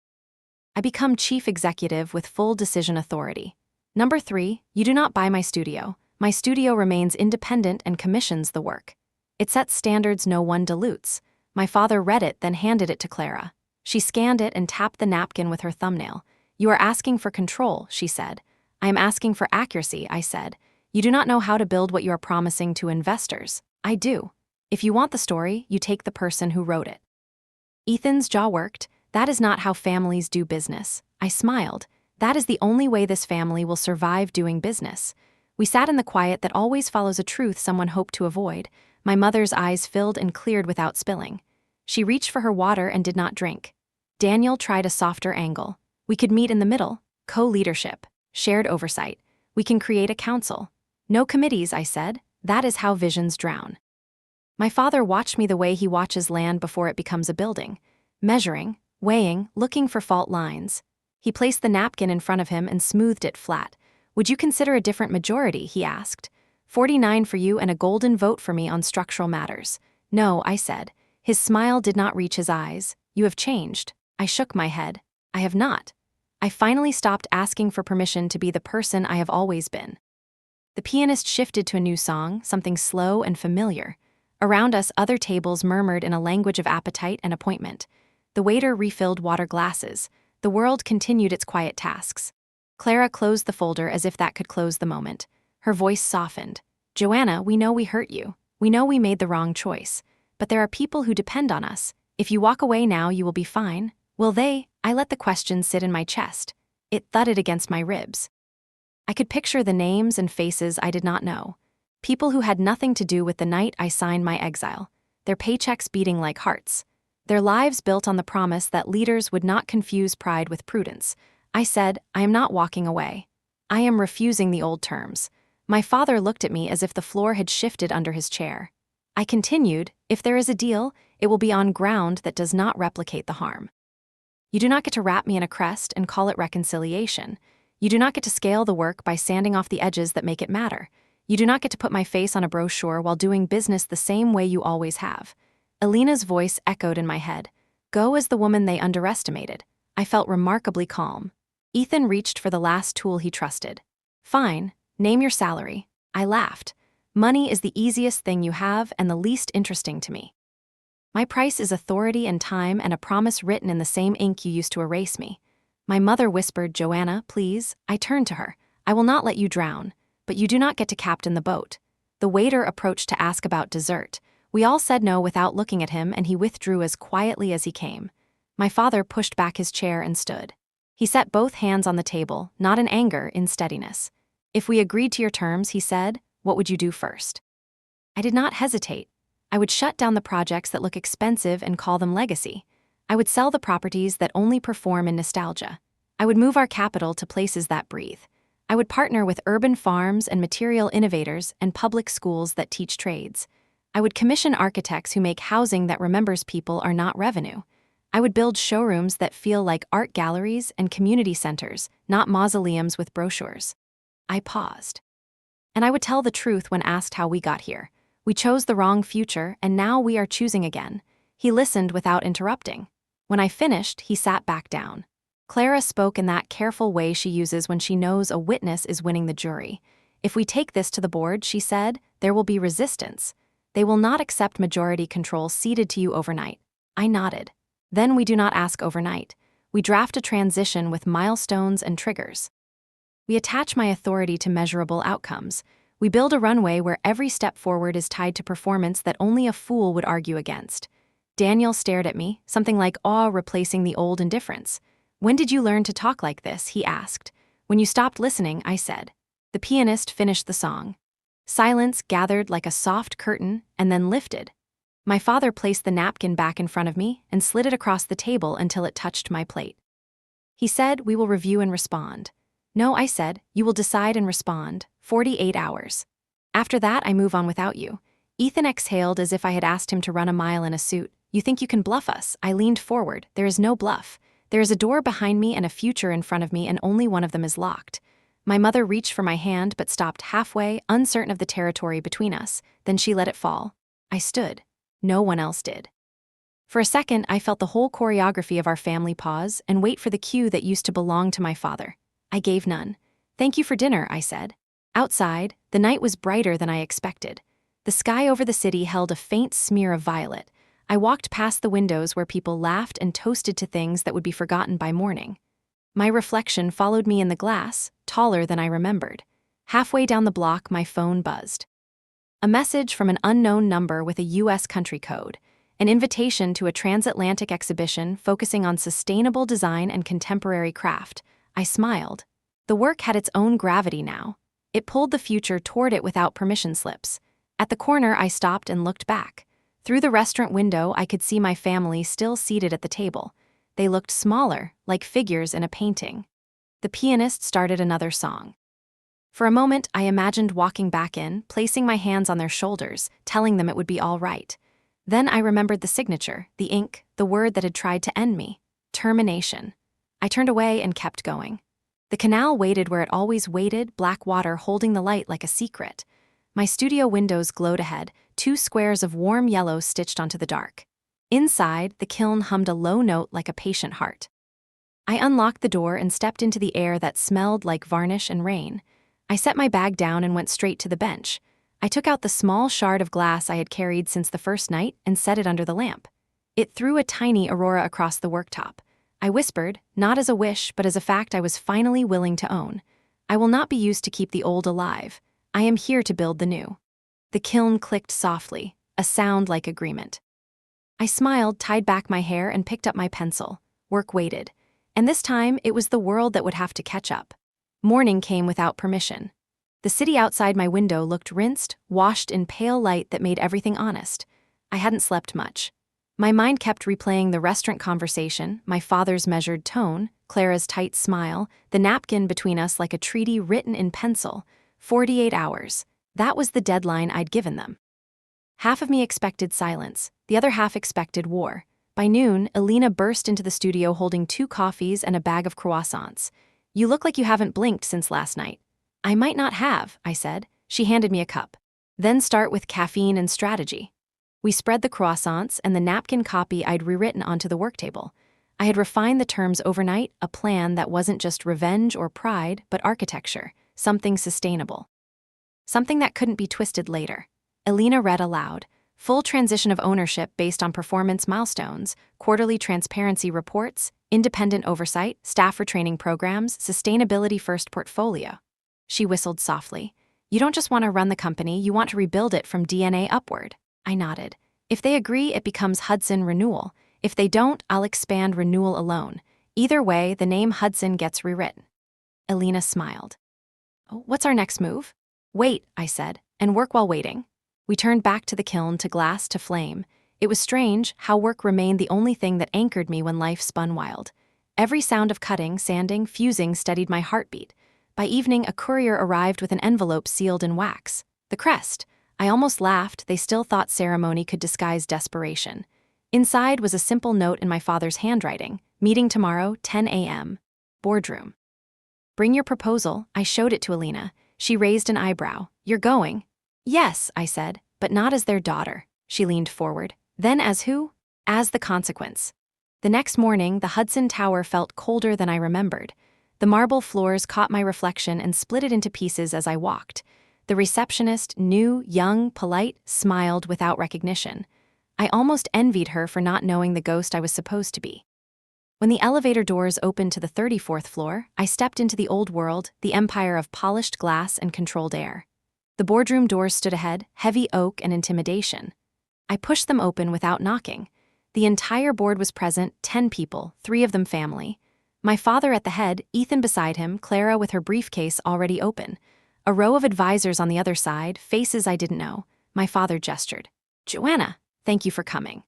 [SPEAKER 1] I become chief executive with full decision authority. Number 3, you do not buy my studio. My studio remains independent and commissions the work. It sets standards no one dilutes. My father read it, then handed it to Clara. She scanned it and tapped the napkin with her thumbnail. "You are asking for control," she said. "I am asking for accuracy," I said. "You do not know how to build what you are promising to investors." "I do. If you want the story, you take the person who wrote it." Ethan's jaw worked. "That is not how families do business." I smiled. "That is the only way this family will survive doing business." We sat in the quiet that always follows a truth someone hoped to avoid. My mother's eyes filled and cleared without spilling. She reached for her water and did not drink. Daniel tried a softer angle. We could meet in the middle, co-leadership, shared oversight. We can create a council. No committees, I said. That is how visions drown. My father watched me the way he watches land before it becomes a building, measuring, weighing, looking for fault lines. He placed the napkin in front of him and smoothed it flat. Would you consider a different majority, he asked. 49 for you and a golden vote for me on structural matters. No, I said. His smile did not reach his eyes. You have changed. I shook my head. I have not. I finally stopped asking for permission to be the person I have always been. The pianist shifted to a new song, something slow and familiar. Around us, other tables murmured in a language of appetite and appointment. The waiter refilled water glasses. The world continued its quiet tasks. Clara closed the folder as if that could close the moment. Her voice softened. Joanna, we know we hurt you. We know we made the wrong choice. But there are people who depend on us. If you walk away now, you will be fine. Will they? I let the question sit in my chest. It thudded against my ribs. I could picture the names and faces I did not know. People who had nothing to do with the night I signed my exile. Their paychecks beating like hearts. Their lives built on the promise that leaders would not confuse pride with prudence. I said, I am not walking away. I am refusing the old terms. My father looked at me as if the floor had shifted under his chair. I continued, if there is a deal, it will be on ground that does not replicate the harm. You do not get to wrap me in a crest and call it reconciliation. You do not get to scale the work by sanding off the edges that make it matter. You do not get to put my face on a brochure while doing business the same way you always have. Alina's voice echoed in my head. Go as the woman they underestimated. I felt remarkably calm. Ethan reached for the last tool he trusted. Fine, name your salary. I laughed. Money is the easiest thing you have and the least interesting to me. My price is authority and time and a promise written in the same ink you used to erase me. My mother whispered, Joanna, please. I turned to her. I will not let you drown. But you do not get to captain the boat. The waiter approached to ask about dessert. We all said no without looking at him, and he withdrew as quietly as he came. My father pushed back his chair and stood. He set both hands on the table, not in anger, in steadiness. If we agreed to your terms, he said, what would you do first? I did not hesitate. I would shut down the projects that look expensive and call them legacy. I would sell the properties that only perform in nostalgia. I would move our capital to places that breathe. I would partner with urban farms and material innovators and public schools that teach trades. I would commission architects who make housing that remembers people are not revenue. I would build showrooms that feel like art galleries and community centers, not mausoleums with brochures. I paused. And I would tell the truth when asked how we got here. We chose the wrong future, and now we are choosing again. He listened without interrupting. When I finished, he sat back down. Clara spoke in that careful way she uses when she knows a witness is winning the jury. If we take this to the board, she said, there will be resistance. They will not accept majority control ceded to you overnight. I nodded. Then we do not ask overnight. We draft a transition with milestones and triggers. We attach my authority to measurable outcomes. We build a runway where every step forward is tied to performance that only a fool would argue against. Daniel stared at me, something like awe replacing the old indifference. When did you learn to talk like this? He asked. When you stopped listening, I said. The pianist finished the song. Silence gathered like a soft curtain and then lifted. My father placed the napkin back in front of me and slid it across the table until it touched my plate. He said, we will review and respond. No, I said, you will decide and respond, 48 hours. After that, I move on without you. Ethan exhaled as if I had asked him to run a mile in a suit. You think you can bluff us? I leaned forward. There is no bluff. There is a door behind me and a future in front of me, and only one of them is locked. My mother reached for my hand but stopped halfway, uncertain of the territory between us. Then she let it fall. I stood. No one else did. For a second, I felt the whole choreography of our family pause and wait for the cue that used to belong to my father. I gave none. Thank you for dinner, I said. Outside, the night was brighter than I expected. The sky over the city held a faint smear of violet. I walked past the windows where people laughed and toasted to things that would be forgotten by morning. My reflection followed me in the glass, taller than I remembered. Halfway down the block, my phone buzzed. A message from an unknown number with a U.S. country code, an invitation to a transatlantic exhibition focusing on sustainable design and contemporary craft. I smiled. The work had its own gravity now. It pulled the future toward it without permission slips. At the corner, I stopped and looked back. Through the restaurant window, I could see my family still seated at the table. They looked smaller, like figures in a painting. The pianist started another song. For a moment, I imagined walking back in, placing my hands on their shoulders, telling them it would be all right. Then I remembered the signature, the ink, the word that had tried to end me. Termination. I turned away and kept going. The canal waited where it always waited, black water holding the light like a secret. My studio windows glowed ahead, 2 squares of warm yellow stitched onto the dark. Inside, the kiln hummed a low note like a patient heart. I unlocked the door and stepped into the air that smelled like varnish and rain. I set my bag down and went straight to the bench. I took out the small shard of glass I had carried since the first night and set it under the lamp. It threw a tiny aurora across the worktop. I whispered, not as a wish, but as a fact I was finally willing to own. I will not be used to keep the old alive. I am here to build the new. The kiln clicked softly, a sound like agreement. I smiled, tied back my hair, and picked up my pencil. Work waited. And this time, it was the world that would have to catch up. Morning came without permission. The city outside my window looked rinsed, washed in pale light that made everything honest. I hadn't slept much. My mind kept replaying the restaurant conversation, my father's measured tone, Clara's tight smile, the napkin between us like a treaty written in pencil. 48 hours. That was the deadline I'd given them. Half of me expected silence, the other half expected war. By noon, Elena burst into the studio holding 2 coffees and a bag of croissants. You look like you haven't blinked since last night. I might not have, I said. She handed me a cup. Then start with caffeine and strategy. We spread the croissants and the napkin copy I'd rewritten onto the work table. I had refined the terms overnight, a plan that wasn't just revenge or pride, but architecture, something sustainable. Something that couldn't be twisted later. Elena read aloud. Full transition of ownership based on performance milestones, quarterly transparency reports, independent oversight, staff retraining programs, sustainability-first portfolio. She whistled softly. You don't just want to run the company, you want to rebuild it from DNA upward. I nodded. If they agree, it becomes Hudson Renewal. If they don't, I'll expand Renewal alone. Either way, the name Hudson gets rewritten. Elena smiled. Oh, what's our next move? Wait, I said, and work while waiting. We turned back to the kiln, to glass, to flame. It was strange how work remained the only thing that anchored me when life spun wild. Every sound of cutting, sanding, fusing steadied my heartbeat. By evening, a courier arrived with an envelope sealed in wax. The crest. I almost laughed. They still thought ceremony could disguise desperation. Inside was a simple note in my father's handwriting. Meeting tomorrow, 10 a.m. Boardroom. Bring your proposal. I showed it to Elena. She raised an eyebrow. You're going? Yes, I said, but not as their daughter. She leaned forward. Then as who? As the consequence. The next morning, the Hudson Tower felt colder than I remembered. The marble floors caught my reflection and split it into pieces as I walked. The receptionist, new, young, polite, smiled without recognition. I almost envied her for not knowing the ghost I was supposed to be. When the elevator doors opened to the 34th floor, I stepped into the old world, the empire of polished glass and controlled air. The boardroom doors stood ahead, heavy oak and intimidation. I pushed them open without knocking. The entire board was present, 10 people, 3 of them family. My father at the head, Ethan beside him, Clara with her briefcase already open. A row of advisors on the other side, faces I didn't know. My father gestured. Joanna, thank you for coming.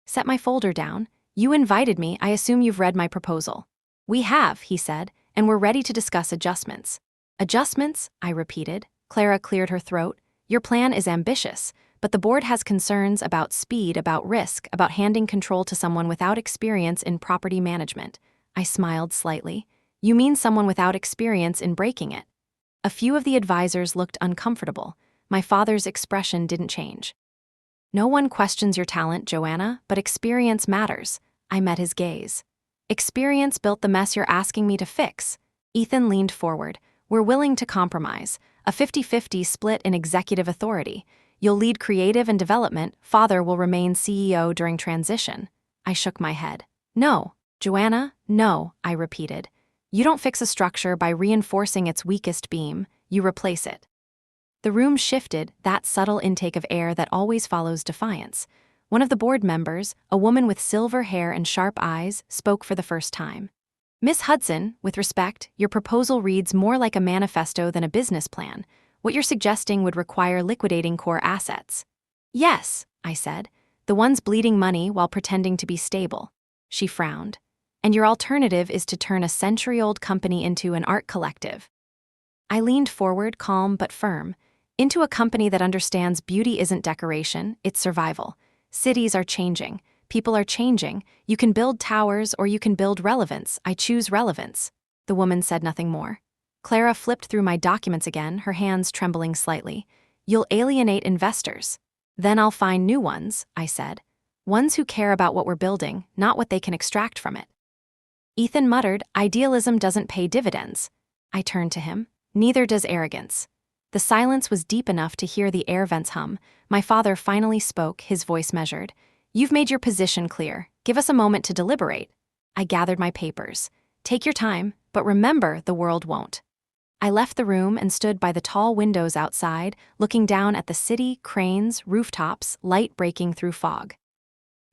[SPEAKER 1] Set my folder down. You invited me, I assume you've read my proposal. We have, he said, and we're ready to discuss adjustments. Adjustments, I repeated. Clara cleared her throat. Your plan is ambitious, but the board has concerns about speed, about risk, about handing control to someone without experience in property management. I smiled slightly. You mean someone without experience in breaking it? A few of the advisors looked uncomfortable. My father's expression didn't change. No one questions your talent, Joanna, but experience matters. I met his gaze. Experience built the mess you're asking me to fix. Ethan leaned forward. We're willing to compromise. A 50-50 split in executive authority. You'll lead creative and development. Father will remain CEO during transition. I shook my head. No, Joanna, no, I repeated. You don't fix a structure by reinforcing its weakest beam. You replace it. The room shifted, that subtle intake of air that always follows defiance. One of the board members, a woman with silver hair and sharp eyes, spoke for the first time. Miss Hudson, with respect, your proposal reads more like a manifesto than a business plan. What you're suggesting would require liquidating core assets. Yes, I said. The ones bleeding money while pretending to be stable. She frowned. And your alternative is to turn a century-old company into an art collective. I leaned forward, calm but firm. Into a company that understands beauty isn't decoration, it's survival. Cities are changing. People are changing. You can build towers or you can build relevance. I choose relevance. The woman said nothing more. Clara flipped through my documents again, her hands trembling slightly. You'll alienate investors. Then I'll find new ones, I said. Ones who care about what we're building, not what they can extract from it. Ethan muttered, idealism doesn't pay dividends. I turned to him. Neither does arrogance. The silence was deep enough to hear the air vents hum. My father finally spoke, his voice measured. You've made your position clear. Give us a moment to deliberate. I gathered my papers. Take your time, but remember the world won't. I left the room and stood by the tall windows outside, looking down at the city, cranes, rooftops, light breaking through fog.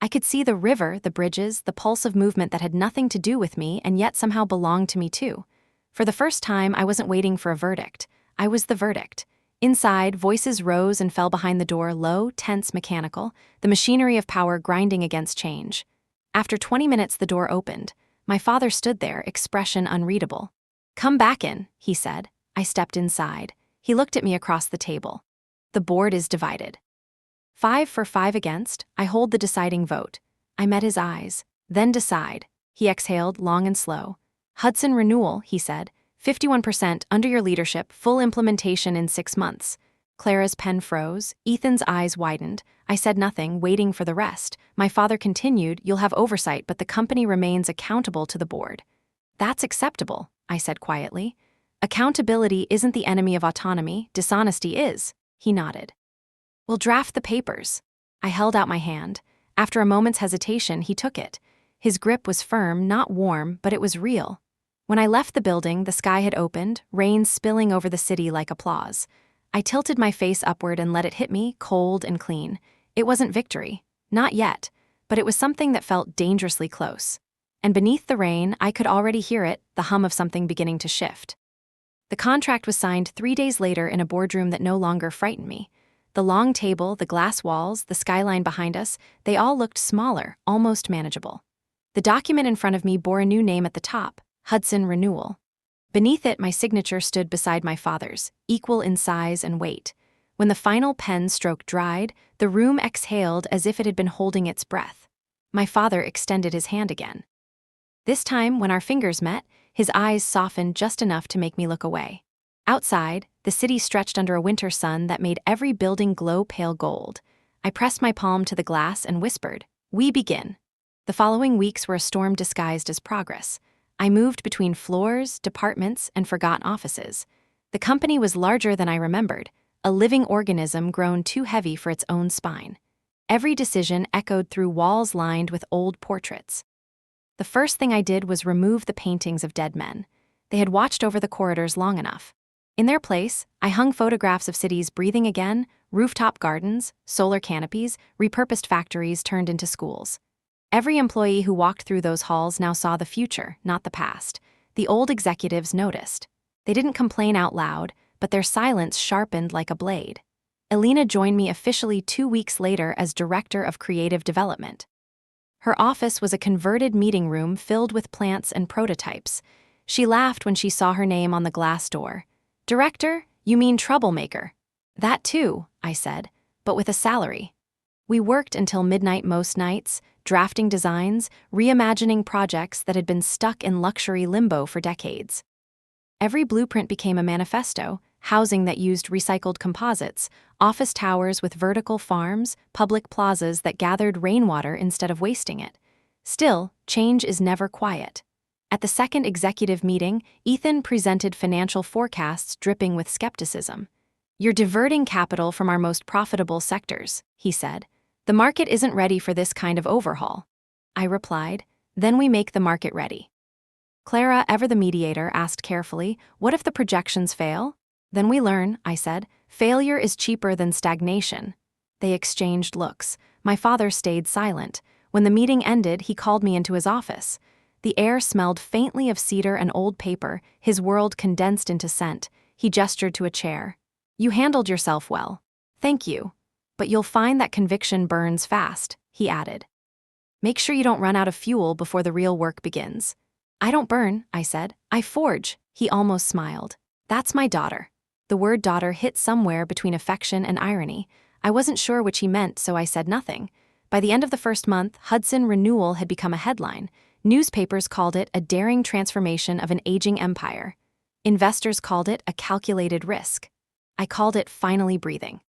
[SPEAKER 1] I could see the river, the bridges, the pulse of movement that had nothing to do with me and yet somehow belonged to me too. For the first time, I wasn't waiting for a verdict. I was the verdict. Inside, voices rose and fell behind the door, low, tense, mechanical, the machinery of power grinding against change. After 20 minutes, the door opened. My father stood there, expression unreadable. Come back in, he said. I stepped inside. He looked at me across the table. The board is divided. 5 for 5 against, I hold the deciding vote. I met his eyes. Then decide. He exhaled, long and slow. Hudson renewal, he said. 51% under your leadership, full implementation in 6 months. Clara's pen froze. Ethan's eyes widened. I said nothing, waiting for the rest. My father continued, you'll have oversight, but the company remains accountable to the board. That's acceptable, I said quietly. Accountability isn't the enemy of autonomy, dishonesty is. He nodded. We'll draft the papers. I held out my hand. After a moment's hesitation, he took it. His grip was firm, not warm, but it was real. When I left the building, the sky had opened, rain spilling over the city like applause. I tilted my face upward and let it hit me, cold and clean. It wasn't victory. Not yet. But it was something that felt dangerously close. And beneath the rain, I could already hear it, the hum of something beginning to shift. The contract was signed 3 days later in a boardroom that no longer frightened me. The long table, the glass walls, the skyline behind us, they all looked smaller, almost manageable. The document in front of me bore a new name at the top. Hudson Renewal. Beneath it, my signature stood beside my father's, equal in size and weight. When the final pen stroke dried, the room exhaled as if it had been holding its breath. My father extended his hand again. This time, when our fingers met, his eyes softened just enough to make me look away. Outside, the city stretched under a winter sun that made every building glow pale gold. I pressed my palm to the glass and whispered, "We begin." The following weeks were a storm disguised as progress. I moved between floors, departments, and forgotten offices. The company was larger than I remembered, a living organism grown too heavy for its own spine. Every decision echoed through walls lined with old portraits. The first thing I did was remove the paintings of dead men. They had watched over the corridors long enough. In their place, I hung photographs of cities breathing again, rooftop gardens, solar canopies, repurposed factories turned into schools. Every employee who walked through those halls now saw the future, not the past. The old executives noticed. They didn't complain out loud, but their silence sharpened like a blade. Elena joined me officially 2 weeks later as Director of Creative Development. Her office was a converted meeting room filled with plants and prototypes. She laughed when she saw her name on the glass door. "Director, you mean troublemaker." "That too," I said, "but with a salary." We worked until midnight most nights, drafting designs, reimagining projects that had been stuck in luxury limbo for decades. Every blueprint became a manifesto, housing that used recycled composites, office towers with vertical farms, public plazas that gathered rainwater instead of wasting it. Still, change is never quiet. At the second executive meeting, Ethan presented financial forecasts dripping with skepticism. "You're diverting capital from our most profitable sectors," he said. "The market isn't ready for this kind of overhaul." I replied, "Then we make the market ready." Clara, ever the mediator, asked carefully, "What if the projections fail?" "Then we learn," I said. "Failure is cheaper than stagnation." They exchanged looks. My father stayed silent. When the meeting ended, he called me into his office. The air smelled faintly of cedar and old paper, his world condensed into scent. He gestured to a chair. "You handled yourself well." "Thank you." But you'll find that conviction burns fast, he added. Make sure you don't run out of fuel before the real work begins. I don't burn, I said. I forge, he almost smiled. That's my daughter. The word daughter hit somewhere between affection and irony. I wasn't sure which he meant, so I said nothing. By the end of the first month, Hudson Renewal had become a headline. Newspapers called it a daring transformation of an aging empire. Investors called it a calculated risk. I called it finally breathing.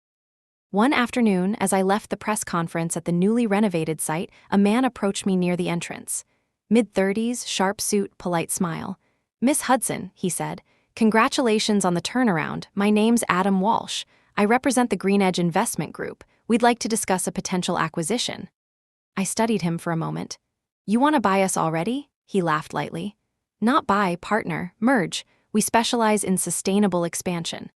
[SPEAKER 1] One afternoon, as I left the press conference at the newly renovated site, a man approached me near the entrance. Mid-30s, sharp suit, polite smile. Miss Hudson, he said, congratulations on the turnaround. My name's Adam Walsh. I represent the Green Edge Investment Group. We'd like to discuss a potential acquisition. I studied him for a moment. You want to buy us already? He laughed lightly. Not buy, partner, merge. We specialize in sustainable expansion.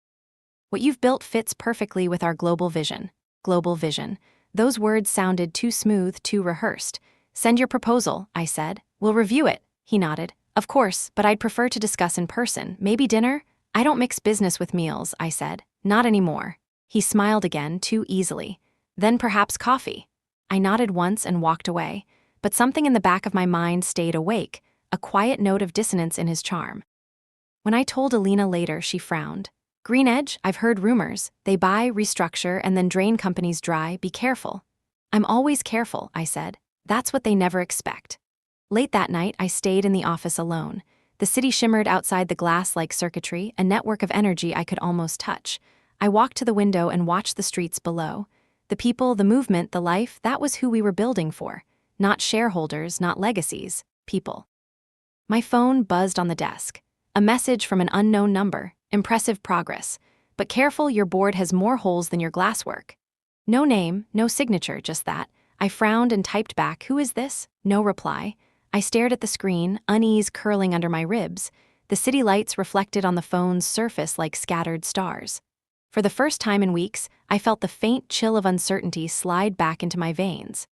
[SPEAKER 1] What you've built fits perfectly with our global vision. Global vision. Those words sounded too smooth, too rehearsed. Send your proposal, I said. We'll review it, he nodded. Of course, but I'd prefer to discuss in person. Maybe dinner? I don't mix business with meals, I said. Not anymore. He smiled again, too easily. Then perhaps coffee. I nodded once and walked away, but something in the back of my mind stayed awake, a quiet note of dissonance in his charm. When I told Alina later, she frowned. Green Edge, I've heard rumors. They buy, restructure, and then drain companies dry. Be careful. I'm always careful, I said. That's what they never expect. Late that night, I stayed in the office alone. The city shimmered outside the glass-like circuitry, a network of energy I could almost touch. I walked to the window and watched the streets below. The people, the movement, the life, that was who we were building for. Not shareholders, not legacies, people. My phone buzzed on the desk. A message from an unknown number. Impressive progress. But careful, your board has more holes than your glasswork. No name, no signature, just that. I frowned and typed back, who is this? No reply. I stared at the screen, unease curling under my ribs. The city lights reflected on the phone's surface like scattered stars. For the first time in weeks, I felt the faint chill of uncertainty slide back into my veins.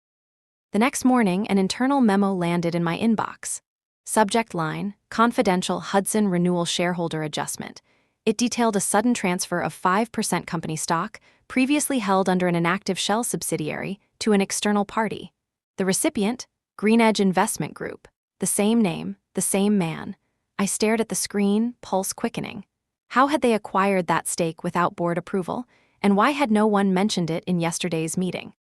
[SPEAKER 1] The next morning, an internal memo landed in my inbox. Subject line, confidential Hudson Renewal shareholder adjustment. It detailed a sudden transfer of 5% company stock, previously held under an inactive shell subsidiary, to an external party. The recipient, Green Edge Investment Group. The same name, the same man. I stared at the screen, pulse quickening. How had they acquired that stake without board approval, and why had no one mentioned it in yesterday's meeting?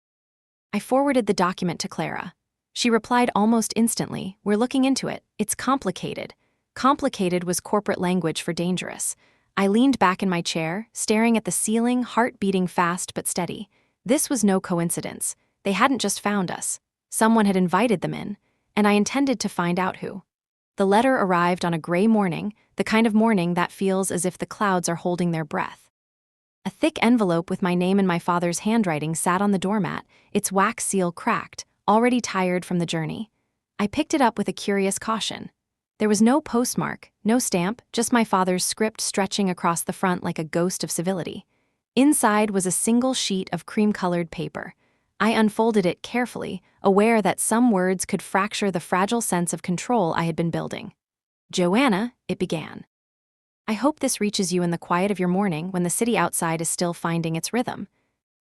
[SPEAKER 1] I forwarded the document to Clara. She replied almost instantly, we're looking into it. It's complicated. Complicated was corporate language for dangerous. I leaned back in my chair, staring at the ceiling, heart beating fast but steady. This was no coincidence. They hadn't just found us. Someone had invited them in, and I intended to find out who. The letter arrived on a gray morning, the kind of morning that feels as if the clouds are holding their breath. A thick envelope with my name in my father's handwriting sat on the doormat, its wax seal cracked, already tired from the journey. I picked it up with a curious caution. There was no postmark, no stamp, just my father's script stretching across the front like a ghost of civility. Inside was a single sheet of cream-colored paper. I unfolded it carefully, aware that some words could fracture the fragile sense of control I had been building. Joanna, it began. I hope this reaches you in the quiet of your morning when the city outside is still finding its rhythm.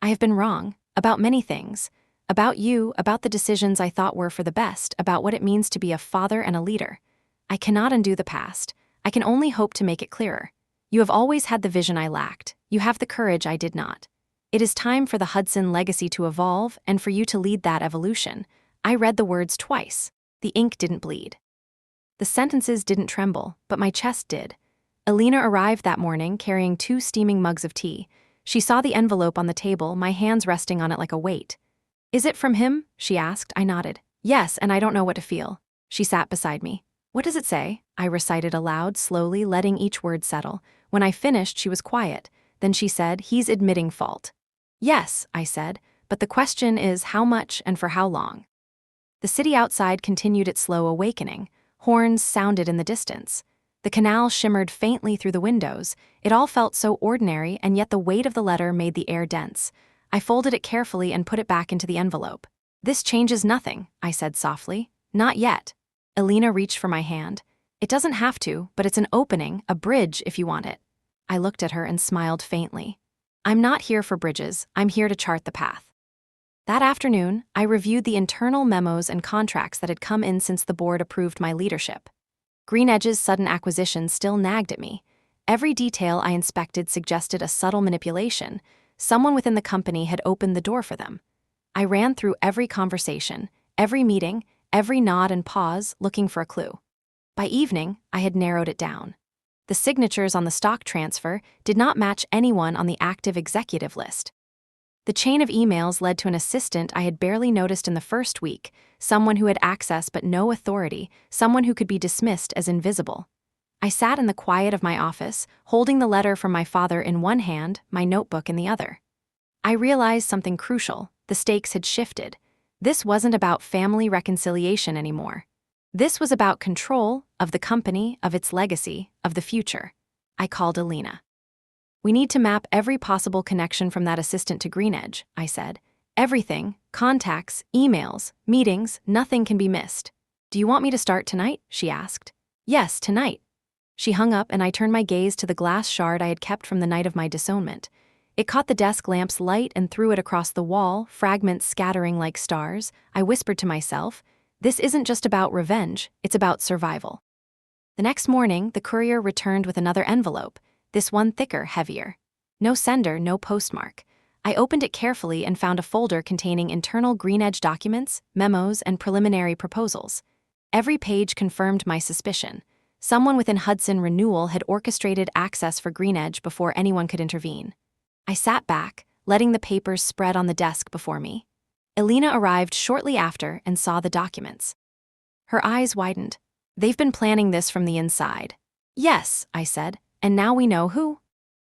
[SPEAKER 1] I have been wrong, about many things. About you, about the decisions I thought were for the best, about what it means to be a father and a leader. I cannot undo the past. I can only hope to make it clearer. You have always had the vision I lacked. You have the courage I did not. It is time for the Hudson legacy to evolve and for you to lead that evolution. I read the words twice. The ink didn't bleed. The sentences didn't tremble, but my chest did. Alina arrived that morning carrying 2 steaming mugs of tea. She saw the envelope on the table, my hands resting on it like a weight. Is it from him? She asked. I nodded. Yes, and I don't know what to feel. She sat beside me. What does it say? I recited aloud, slowly, letting each word settle. When I finished, she was quiet. Then she said, he's admitting fault. Yes, I said, but the question is how much and for how long? The city outside continued its slow awakening. Horns sounded in the distance. The canal shimmered faintly through the windows. It all felt so ordinary, and yet the weight of the letter made the air dense. I folded it carefully and put it back into the envelope. This changes nothing, I said softly. Not yet. Alina reached for my hand. It doesn't have to, but it's an opening, a bridge if you want it. I looked at her and smiled faintly. I'm not here for bridges, I'm here to chart the path. That afternoon, I reviewed the internal memos and contracts that had come in since the board approved my leadership. GreenEdge's sudden acquisition still nagged at me. Every detail I inspected suggested a subtle manipulation. Someone within the company had opened the door for them. I ran through every conversation, every meeting, every nod and pause, looking for a clue. By evening, I had narrowed it down. The signatures on the stock transfer did not match anyone on the active executive list. The chain of emails led to an assistant I had barely noticed in the first week, someone who had access but no authority, someone who could be dismissed as invisible. I sat in the quiet of my office, holding the letter from my father in one hand, my notebook in the other. I realized something crucial. The stakes had shifted. This wasn't about family reconciliation anymore. This was about control of the company, of its legacy, of the future. I called Alina. "We need to map every possible connection from that assistant to GreenEdge," I said. "Everything, contacts, emails, meetings, nothing can be missed." "Do you want me to start tonight?" she asked. "Yes, tonight." She hung up and I turned my gaze to the glass shard I had kept from the night of my disownment. It caught the desk lamp's light and threw it across the wall, fragments scattering like stars. I whispered to myself, "This isn't just about revenge, it's about survival." The next morning, the courier returned with another envelope, this one thicker, heavier. No sender, no postmark. I opened it carefully and found a folder containing internal GreenEdge documents, memos, and preliminary proposals. Every page confirmed my suspicion. Someone within Hudson Renewal had orchestrated access for GreenEdge before anyone could intervene. I sat back, letting the papers spread on the desk before me. Alina arrived shortly after and saw the documents. Her eyes widened. "They've been planning this from the inside." "Yes," I said, "and now we know who."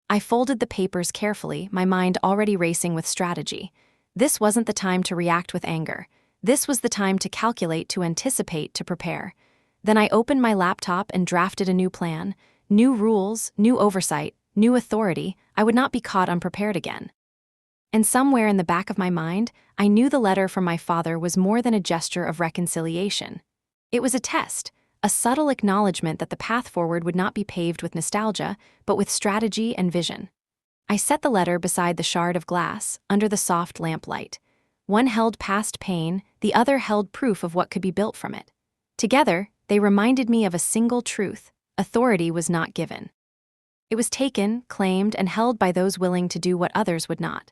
[SPEAKER 1] I folded the papers carefully, my mind already racing with strategy. This wasn't the time to react with anger. This was the time to calculate, to anticipate, to prepare. Then I opened my laptop and drafted a new plan. New rules, new oversight, new authority. I would not be caught unprepared again. And somewhere in the back of my mind, I knew the letter from my father was more than a gesture of reconciliation. It was a test, a subtle acknowledgement that the path forward would not be paved with nostalgia, but with strategy and vision. I set the letter beside the shard of glass, under the soft lamplight. One held past pain, the other held proof of what could be built from it. Together, they reminded me of a single truth: authority was not given. It was taken, claimed, and held by those willing to do what others would not.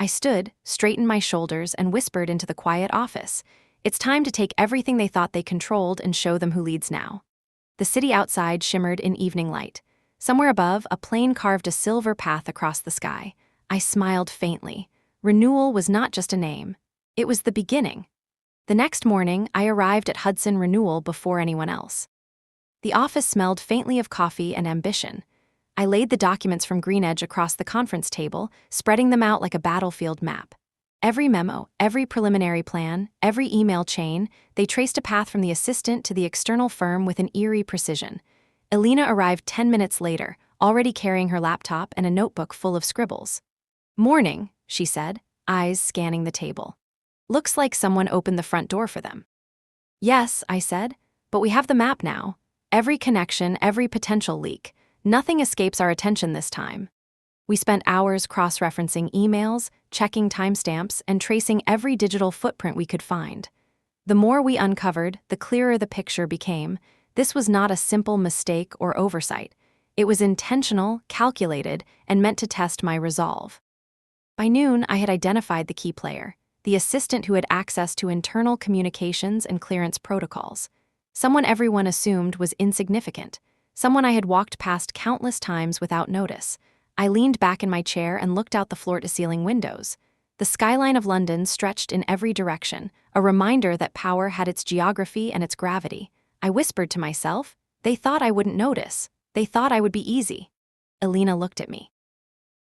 [SPEAKER 1] I stood, straightened my shoulders, and whispered into the quiet office. It's time to take everything they thought they controlled and show them who leads now. The city outside shimmered in evening light. Somewhere above, a plane carved a silver path across the sky. I smiled faintly. Renewal was not just a name. It was the beginning. The next morning, I arrived at Hudson Renewal before anyone else. The office smelled faintly of coffee and ambition. I laid the documents from GreenEdge across the conference table, spreading them out like a battlefield map. Every memo, every preliminary plan, every email chain, they traced a path from the assistant to the external firm with an eerie precision. Alina arrived 10 minutes later, already carrying her laptop and a notebook full of scribbles. "Morning," she said, eyes scanning the table. "Looks like someone opened the front door for them." "Yes," I said, "but we have the map now. Every connection, every potential leak. Nothing escapes our attention this time." We spent hours cross-referencing emails, checking timestamps, and tracing every digital footprint we could find. The more we uncovered, the clearer the picture became. This was not a simple mistake or oversight. It was intentional, calculated, and meant to test my resolve. By noon, I had identified the key player, the assistant who had access to internal communications and clearance protocols. Someone everyone assumed was insignificant. Someone I had walked past countless times without notice. I leaned back in my chair and looked out the floor-to-ceiling windows. The skyline of London stretched in every direction, a reminder that power had its geography and its gravity. I whispered to myself, "They thought I wouldn't notice. They thought I would be easy." Alina looked at me.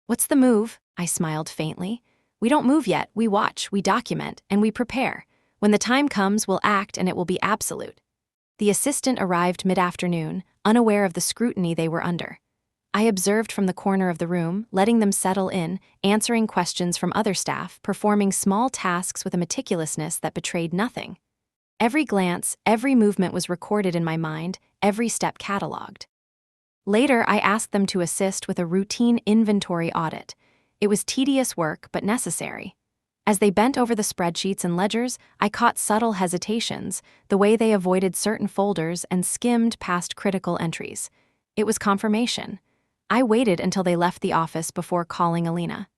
[SPEAKER 1] "What's the move?" I smiled faintly. "We don't move yet, we watch, we document, and we prepare. When the time comes, we'll act and it will be absolute." The assistant arrived mid-afternoon, unaware of the scrutiny they were under. I observed from the corner of the room, letting them settle in, answering questions from other staff, performing small tasks with a meticulousness that betrayed nothing. Every glance, every movement was recorded in my mind, every step catalogued. Later, I asked them to assist with a routine inventory audit. It was tedious work, but necessary. As they bent over the spreadsheets and ledgers, I caught subtle hesitations, the way they avoided certain folders and skimmed past critical entries. It was confirmation. I waited until they left the office before calling Alina.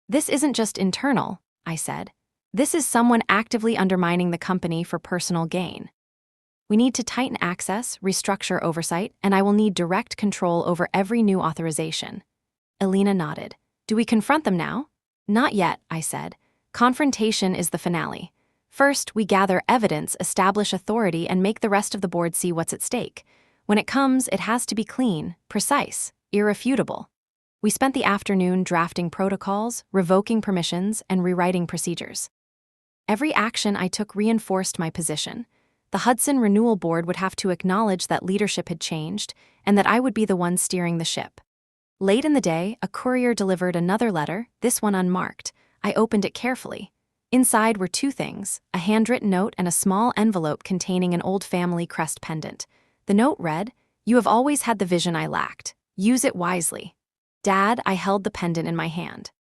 [SPEAKER 1] "This isn't just internal," I said. "This is someone actively undermining the company for personal gain. We need to tighten access, restructure oversight, and I will need direct control over every new authorization." Alina nodded. "Do we confront them now?" "Not yet," I said. "Confrontation is the finale. First, we gather evidence, establish authority, and make the rest of the board see what's at stake. When it comes, it has to be clean, precise, irrefutable." We spent the afternoon drafting protocols, revoking permissions, and rewriting procedures. Every action I took reinforced my position. The Hudson Renewal Board would have to acknowledge that leadership had changed and that I would be the one steering the ship. Late in the day, a courier delivered another letter, this one unmarked. I opened it carefully. Inside were two things, a handwritten note and a small envelope containing an old family crest pendant. The note read, "You have always had the vision I lacked. Use it wisely." Dad, I held the pendant in my hand.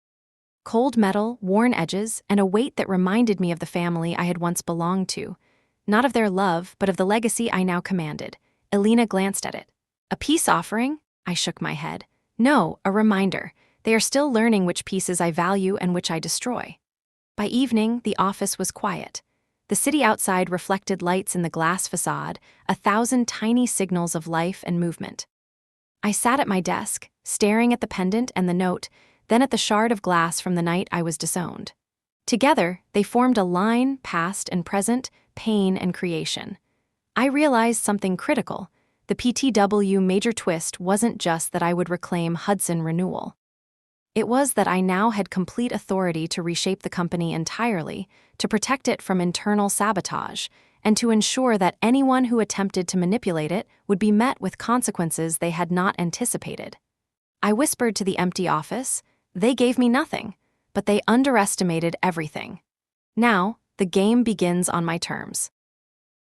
[SPEAKER 1] Cold metal, worn edges, and a weight that reminded me of the family I had once belonged to. Not of their love, but of the legacy I now commanded. Alina glanced at it. "A peace offering?" I shook my head. "No, a reminder. They are still learning which pieces I value and which I destroy." By evening, the office was quiet. The city outside reflected lights in the glass facade, 1,000 tiny signals of life and movement. I sat at my desk, staring at the pendant and the note, then at the shard of glass from the night I was disowned. Together, they formed a line, past and present, pain and creation. I realized something critical. The PTW major twist wasn't just that I would reclaim Hudson Renewal. It was that I now had complete authority to reshape the company entirely, to protect it from internal sabotage, and to ensure that anyone who attempted to manipulate it would be met with consequences they had not anticipated. I whispered to the empty office. They gave me nothing, but they underestimated everything. Now, the game begins on my terms.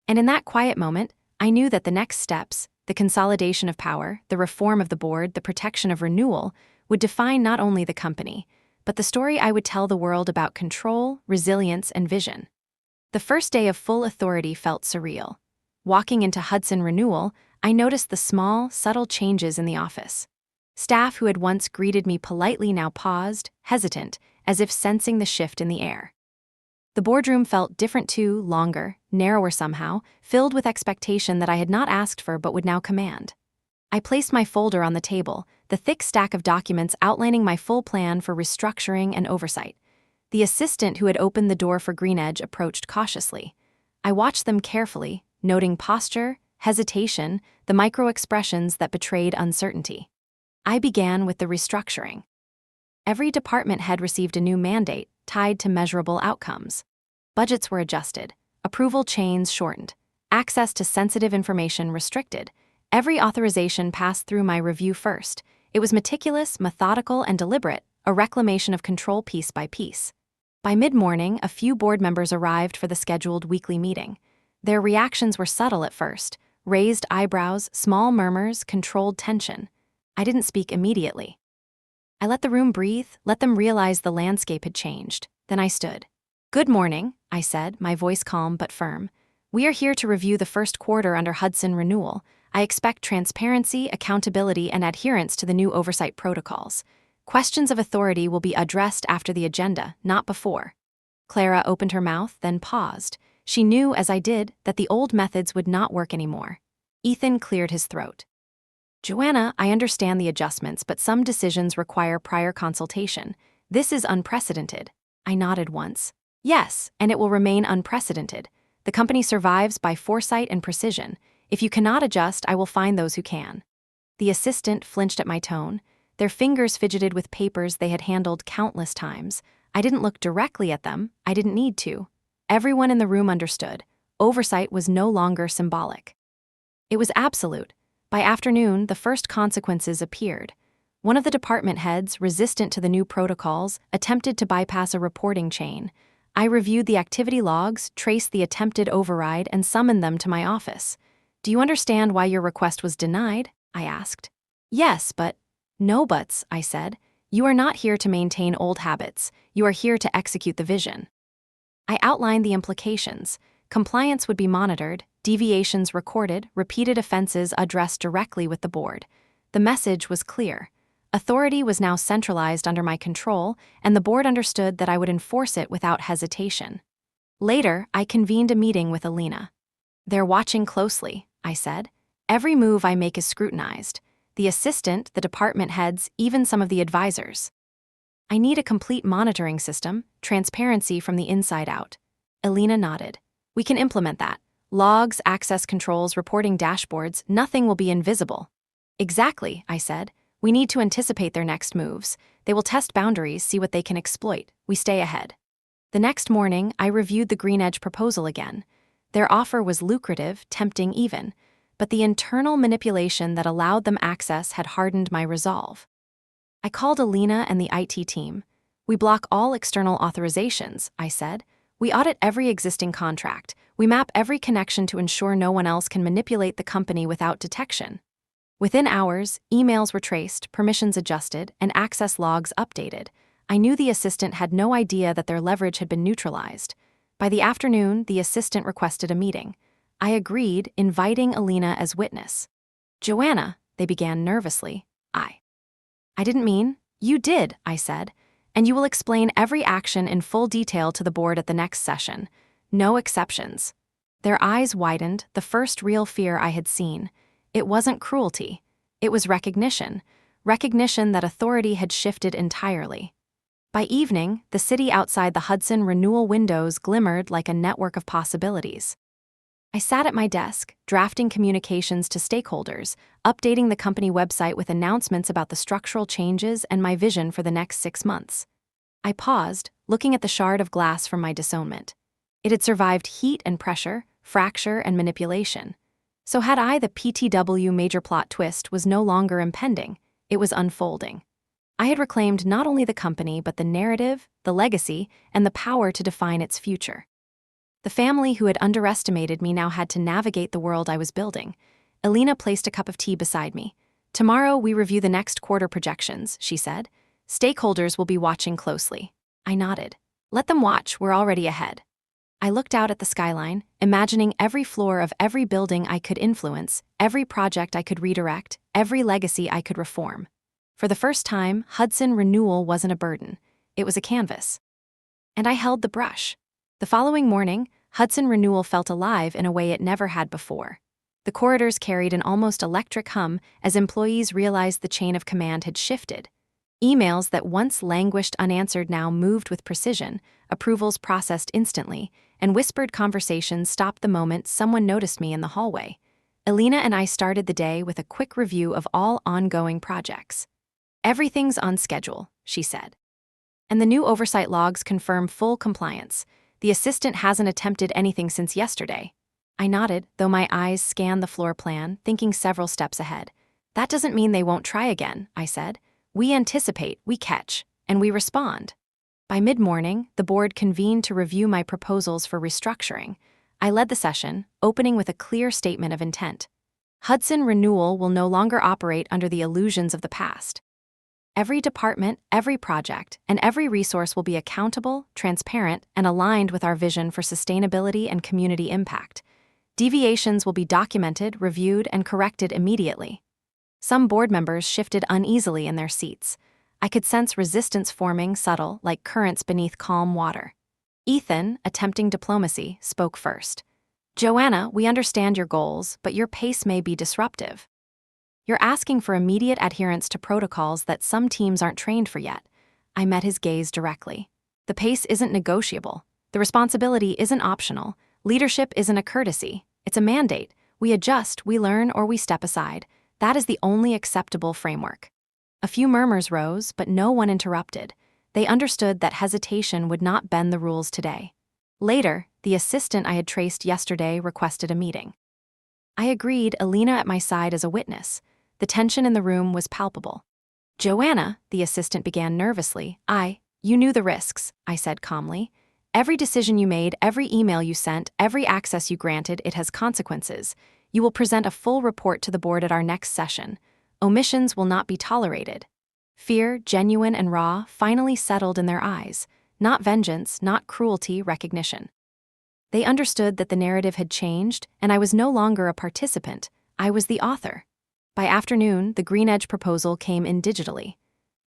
[SPEAKER 1] And in that quiet moment, I knew that the next steps, the consolidation of power, the reform of the board, the protection of renewal, would define not only the company, but the story I would tell the world about control, resilience, and vision. The first day of full authority felt surreal. Walking into Hudson Renewal, I noticed the small, subtle changes in the office. Staff who had once greeted me politely now paused, hesitant, as if sensing the shift in the air. The boardroom felt different too, longer, narrower somehow, filled with expectation that I had not asked for but would now command. I placed my folder on the table, the thick stack of documents outlining my full plan for restructuring and oversight. The assistant who had opened the door for Greenedge approached cautiously. I watched them carefully, noting posture, hesitation, the micro-expressions that betrayed uncertainty. I began with the restructuring. Every department head received a new mandate, tied to measurable outcomes. Budgets were adjusted, approval chains shortened, access to sensitive information restricted. Every authorization passed through my review first. It was meticulous, methodical, and deliberate, a reclamation of control piece by piece. By mid-morning, a few board members arrived for the scheduled weekly meeting. Their reactions were subtle at first, raised eyebrows, small murmurs, controlled tension. I didn't speak immediately. I let the room breathe, let them realize the landscape had changed. Then I stood. "Good morning," I said, my voice calm but firm. "We are here to review the first quarter under Hudson Renewal. I expect transparency, accountability, and adherence to the new oversight protocols. Questions of authority will be addressed after the agenda, not before." Clara opened her mouth, then paused. She knew, as I did, that the old methods would not work anymore. Ethan cleared his throat. "Joanna, I understand the adjustments, but some decisions require prior consultation. This is unprecedented." I nodded once. "Yes, and it will remain unprecedented. The company survives by foresight and precision. If you cannot adjust, I will find those who can." The assistant flinched at my tone. Their fingers fidgeted with papers they had handled countless times. I didn't look directly at them. I didn't need to. Everyone in the room understood. Oversight was no longer symbolic. It was absolute. By afternoon, the first consequences appeared. One of the department heads, resistant to the new protocols, attempted to bypass a reporting chain. I reviewed the activity logs, traced the attempted override, and summoned them to my office. "Do you understand why your request was denied?" I asked. "Yes, but..." "No buts," I said. You are not here to maintain old habits, you are here to execute the vision. I outlined the implications. Compliance would be monitored, deviations recorded, repeated offenses addressed directly with the board. The message was clear. Authority was now centralized under my control, and the board understood that I would enforce it without hesitation. Later, I convened a meeting with Alina. They're watching closely, I said. Every move I make is scrutinized. The assistant, the department heads, even some of the advisors. I need a complete monitoring system, transparency from the inside out. Alina nodded. We can implement that. Logs, access controls, reporting dashboards, nothing will be invisible. Exactly, I said. We need to anticipate their next moves. They will test boundaries, see what they can exploit. We stay ahead. The next morning, I reviewed the Green Edge proposal again. Their offer was lucrative, tempting even, but the internal manipulation that allowed them access had hardened my resolve. I called Alina and the IT team. We block all external authorizations, I said. We audit every existing contract. We map every connection to ensure no one else can manipulate the company without detection. Within hours, emails were traced, permissions adjusted, and access logs updated. I knew the assistant had no idea that their leverage had been neutralized. By the afternoon, the assistant requested a meeting. I agreed, inviting Alina as witness. Joanna, they began nervously. I didn't mean. You did, I said, and you will explain every action in full detail to the board at the next session. No exceptions. Their eyes widened, the first real fear I had seen. It wasn't cruelty. It was recognition. Recognition that authority had shifted entirely. By evening, the city outside the Hudson renewal windows glimmered like a network of possibilities. I sat at my desk, drafting communications to stakeholders, updating the company website with announcements about the structural changes and my vision for the next 6 months. I paused, looking at the shard of glass from my disownment. It had survived heat and pressure, fracture and manipulation. So had I, the PTW major plot twist was no longer impending, it was unfolding. I had reclaimed not only the company but the narrative, the legacy, and the power to define its future. The family who had underestimated me now had to navigate the world I was building. Alina placed a cup of tea beside me. Tomorrow we review the next quarter projections, she said. Stakeholders will be watching closely. I nodded. Let them watch, we're already ahead. I looked out at the skyline, imagining every floor of every building I could influence, every project I could redirect, every legacy I could reform. For the first time, Hudson renewal wasn't a burden. It was a canvas. And I held the brush. The following morning, Hudson renewal felt alive in a way it never had before. The corridors carried an almost electric hum as employees realized the chain of command had shifted. Emails that once languished unanswered now moved with precision, approvals processed instantly, and whispered conversations stopped the moment someone noticed me in the hallway. Alina and I started the day with a quick review of all ongoing projects. Everything's on schedule, she said. And the new oversight logs confirm full compliance. The assistant hasn't attempted anything since yesterday. I nodded, though my eyes scanned the floor plan, thinking several steps ahead. That doesn't mean they won't try again, I said. We anticipate, we catch, and we respond. By mid-morning, the board convened to review my proposals for restructuring. I led the session, opening with a clear statement of intent. Hudson renewal will no longer operate under the illusions of the past. Every department, every project, and every resource will be accountable, transparent, and aligned with our vision for sustainability and community impact. Deviations will be documented, reviewed, and corrected immediately. Some board members shifted uneasily in their seats. I could sense resistance forming, subtle, like currents beneath calm water. Ethan, attempting diplomacy, spoke first. Joanna, we understand your goals, but your pace may be disruptive. You're asking for immediate adherence to protocols that some teams aren't trained for yet. I met his gaze directly. The pace isn't negotiable. The responsibility isn't optional. Leadership isn't a courtesy. It's a mandate. We adjust, we learn, or we step aside. That is the only acceptable framework. A few murmurs rose, but no one interrupted. They understood that hesitation would not bend the rules today. Later, the assistant I had traced yesterday requested a meeting. I agreed, Alina at my side as a witness. The tension in the room was palpable. Joanna, the assistant began nervously. You knew the risks, I said calmly. Every decision you made, every email you sent, every access you granted, it has consequences. You will present a full report to the board at our next session. Omissions will not be tolerated. Fear, genuine and raw, finally settled in their eyes. Not vengeance, not cruelty, recognition. They understood that the narrative had changed, and I was no longer a participant. I was the author. By afternoon, the Green Edge proposal came in digitally.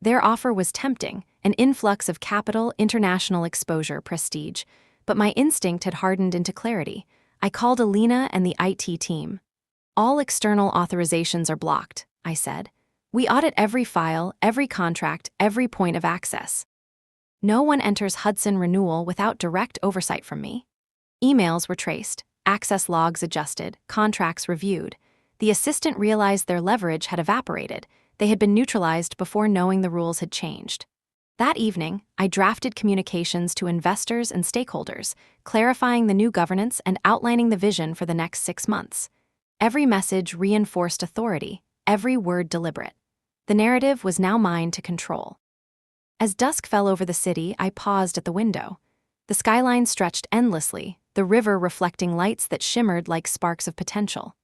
[SPEAKER 1] Their offer was tempting, an influx of capital, international exposure, prestige. But my instinct had hardened into clarity. I called Alina and the IT team. All external authorizations are blocked, I said. We audit every file, every contract, every point of access. No one enters Hudson Renewal without direct oversight from me. Emails were traced, access logs adjusted, contracts reviewed. The assistant realized their leverage had evaporated. They had been neutralized before knowing the rules had changed. That evening, I drafted communications to investors and stakeholders, clarifying the new governance and outlining the vision for the next 6 months. Every message reinforced authority, every word deliberate. The narrative was now mine to control. As dusk fell over the city, I paused at the window. The skyline stretched endlessly, the river reflecting lights that shimmered like sparks of potential.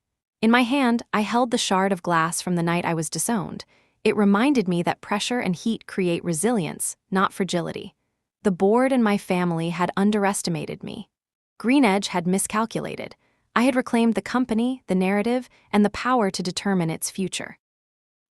[SPEAKER 1] In my hand, I held the shard of glass from the night I was disowned. It reminded me that pressure and heat create resilience, not fragility. The board and my family had underestimated me. Green Edge had miscalculated. I had reclaimed the company, the narrative, and the power to determine its future.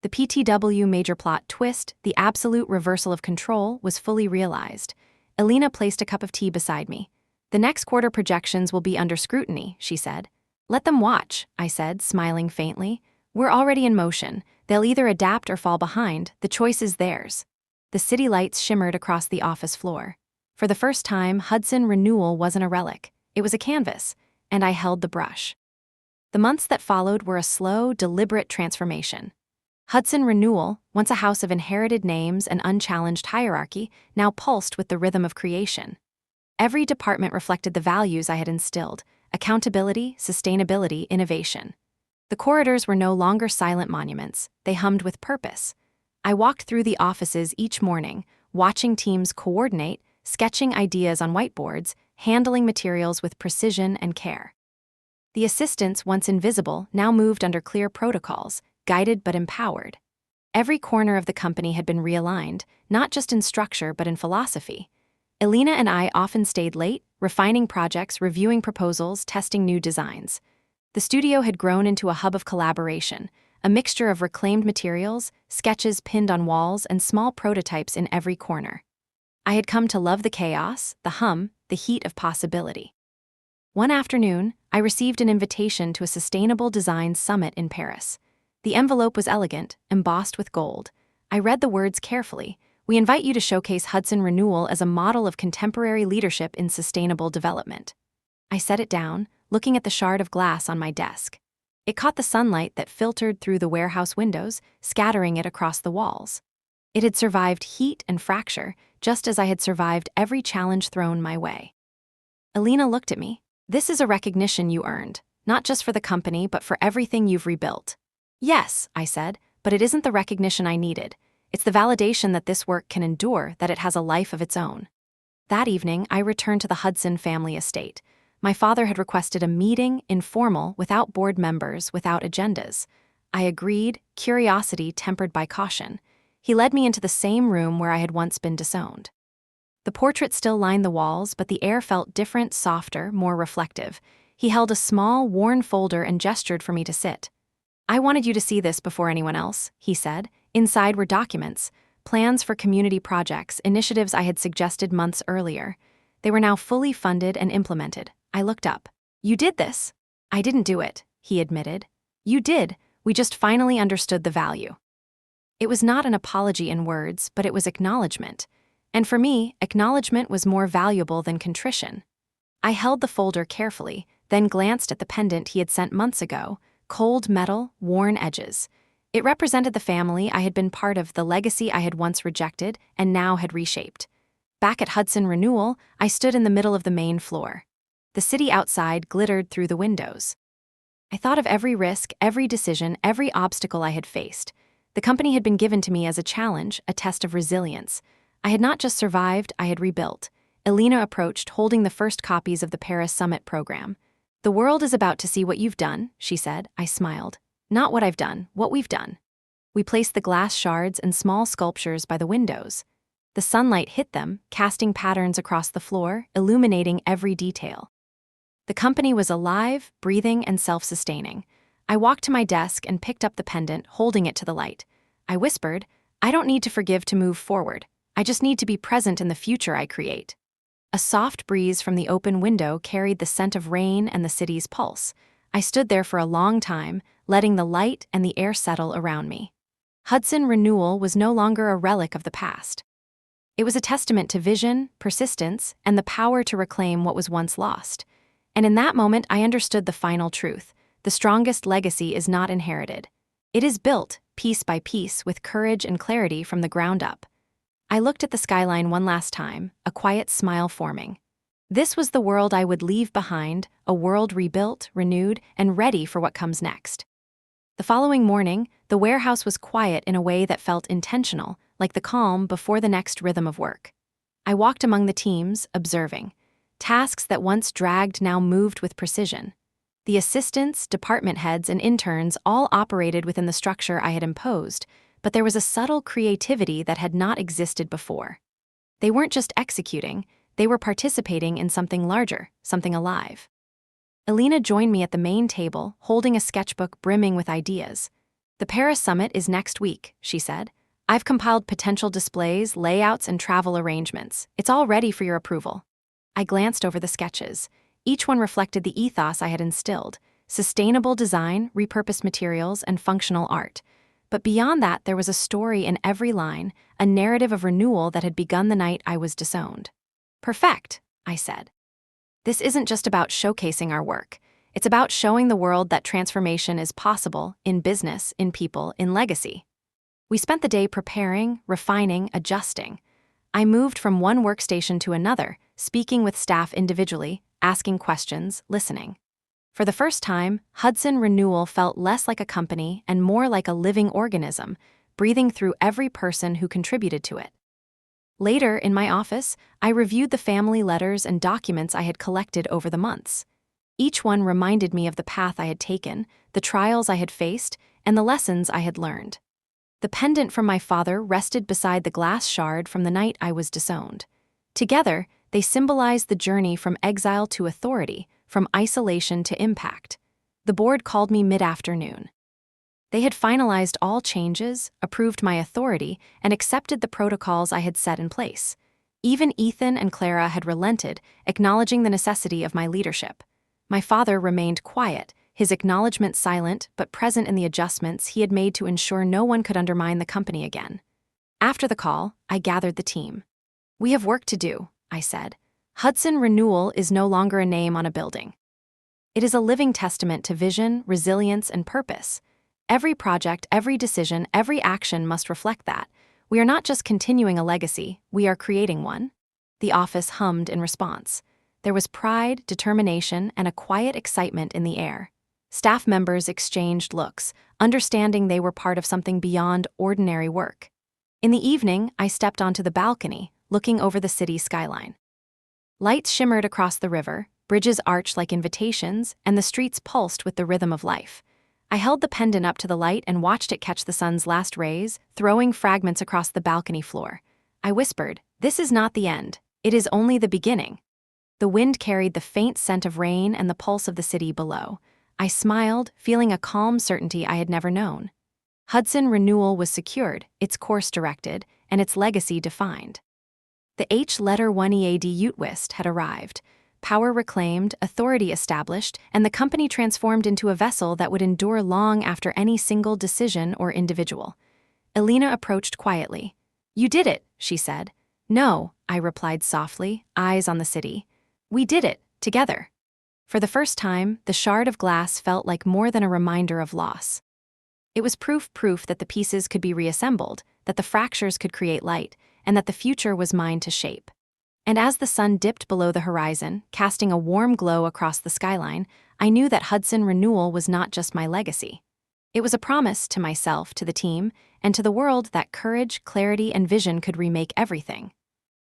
[SPEAKER 1] The PTW major plot twist, the absolute reversal of control, was fully realized. Alina placed a cup of tea beside me. The next quarter projections will be under scrutiny, she said. Let them watch, I said, smiling faintly. We're already in motion. They'll either adapt or fall behind. The choice is theirs. The city lights shimmered across the office floor. For the first time, Hudson Renewal wasn't a relic. It was a canvas, and I held the brush. The months that followed were a slow, deliberate transformation. Hudson Renewal, once a house of inherited names and unchallenged hierarchy, now pulsed with the rhythm of creation. Every department reflected the values I had instilled: accountability, sustainability, innovation. The corridors were no longer silent monuments, they hummed with purpose. I walked through the offices each morning, watching teams coordinate, sketching ideas on whiteboards, handling materials with precision and care. The assistants, once invisible, now moved under clear protocols, guided but empowered. Every corner of the company had been realigned, not just in structure but in philosophy. Alina and I often stayed late, refining projects, reviewing proposals, testing new designs. The studio had grown into a hub of collaboration, a mixture of reclaimed materials, sketches pinned on walls, and small prototypes in every corner. I had come to love the chaos, the hum, the heat of possibility. One afternoon, I received an invitation to a sustainable design summit in Paris. The envelope was elegant, embossed with gold. I read the words carefully. We invite you to showcase Hudson Renewal as a model of contemporary leadership in sustainable development. I set it down, looking at the shard of glass on my desk. It caught the sunlight that filtered through the warehouse windows, scattering it across the walls. It had survived heat and fracture, just as I had survived every challenge thrown my way. Alina looked at me. This is a recognition you earned, not just for the company, but for everything you've rebuilt. Yes, I said, but it isn't the recognition I needed. It's the validation that this work can endure, that it has a life of its own. That evening, I returned to the Hudson family estate. My father had requested a meeting, informal, without board members, without agendas. I agreed, curiosity tempered by caution. He led me into the same room where I had once been disowned. The portrait still lined the walls, but the air felt different, softer, more reflective. He held a small, worn folder and gestured for me to sit. I wanted you to see this before anyone else, he said. Inside were documents, plans for community projects, initiatives I had suggested months earlier. They were now fully funded and implemented. I looked up. You did this? I didn't do it, he admitted. You did. We just finally understood the value. It was not an apology in words, but it was acknowledgement. And for me, acknowledgement was more valuable than contrition. I held the folder carefully, then glanced at the pendant he had sent months ago. Cold metal, worn edges. It represented the family I had been part of, the legacy I had once rejected and now had reshaped. Back at Hudson Renewal, I stood in the middle of the main floor. The city outside glittered through the windows. I thought of every risk, every decision, every obstacle I had faced. The company had been given to me as a challenge, a test of resilience. I had not just survived, I had rebuilt. Alina approached, holding the first copies of the Paris Summit program. The world is about to see what you've done, she said. I smiled. Not what I've done, what we've done. We placed the glass shards and small sculptures by the windows. The sunlight hit them, casting patterns across the floor, illuminating every detail. The company was alive, breathing, and self-sustaining. I walked to my desk and picked up the pendant, holding it to the light. I whispered, "I don't need to forgive to move forward. I just need to be present in the future I create." A soft breeze from the open window carried the scent of rain and the city's pulse. I stood there for a long time, letting the light and the air settle around me. Hudson Renewal was no longer a relic of the past. It was a testament to vision, persistence, and the power to reclaim what was once lost. And in that moment, I understood the final truth. The strongest legacy is not inherited. It is built, piece by piece, with courage and clarity from the ground up. I looked at the skyline one last time, a quiet smile forming. This was the world I would leave behind, a world rebuilt, renewed, and ready for what comes next. The following morning, the warehouse was quiet in a way that felt intentional, like the calm before the next rhythm of work. I walked among the teams, observing. Tasks that once dragged now moved with precision. The assistants, department heads, and interns all operated within the structure I had imposed, but there was a subtle creativity that had not existed before. They weren't just executing, they were participating in something larger, something alive. Alina joined me at the main table, holding a sketchbook brimming with ideas. "The Paris Summit is next week," she said. "I've compiled potential displays, layouts, and travel arrangements. It's all ready for your approval." I glanced over the sketches. Each one reflected the ethos I had instilled: sustainable design, repurposed materials, and functional art. But beyond that, there was a story in every line, a narrative of renewal that had begun the night I was disowned. "Perfect," I said. "This isn't just about showcasing our work. It's about showing the world that transformation is possible in business, in people, in legacy." We spent the day preparing, refining, adjusting. I moved from one workstation to another, speaking with staff individually, asking questions, listening. For the first time, Hudson Renewal felt less like a company and more like a living organism, breathing through every person who contributed to it. Later, in my office, I reviewed the family letters and documents I had collected over the months. Each one reminded me of the path I had taken, the trials I had faced, and the lessons I had learned. The pendant from my father rested beside the glass shard from the night I was disowned. Together, they symbolized the journey from exile to authority, from isolation to impact. The board called me mid-afternoon. They had finalized all changes, approved my authority, and accepted the protocols I had set in place. Even Ethan and Clara had relented, acknowledging the necessity of my leadership. My father remained quiet, his acknowledgement silent but present in the adjustments he had made to ensure no one could undermine the company again. After the call, I gathered the team. "We have work to do," I said. "Hudson Renewal is no longer a name on a building. It is a living testament to vision, resilience, and purpose. Every project, every decision, every action must reflect that. We are not just continuing a legacy, we are creating one." The office hummed in response. There was pride, determination, and a quiet excitement in the air. Staff members exchanged looks, understanding they were part of something beyond ordinary work. In the evening, I stepped onto the balcony, looking over the city skyline. Lights shimmered across the river, bridges arched like invitations, and the streets pulsed with the rhythm of life. I held the pendant up to the light and watched it catch the sun's last rays, throwing fragments across the balcony floor. I whispered, "This is not the end. It is only the beginning." The wind carried the faint scent of rain and the pulse of the city below. I smiled, feeling a calm certainty I had never known. Hudson Renewal was secured, its course directed, and its legacy defined. The H-letter 1EAD Utwist had arrived. Power reclaimed, authority established, and the company transformed into a vessel that would endure long after any single decision or individual. Alina approached quietly. "You did it," she said. "No," I replied softly, eyes on the city. "We did it, together." For the first time, the shard of glass felt like more than a reminder of loss. It was proof that the pieces could be reassembled, that the fractures could create light, and that the future was mine to shape. And as the sun dipped below the horizon, casting a warm glow across the skyline, I knew that Hudson Renewal was not just my legacy. It was a promise to myself, to the team, and to the world that courage, clarity, and vision could remake everything.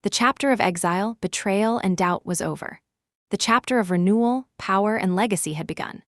[SPEAKER 1] The chapter of exile, betrayal, and doubt was over. The chapter of renewal, power, and legacy had begun.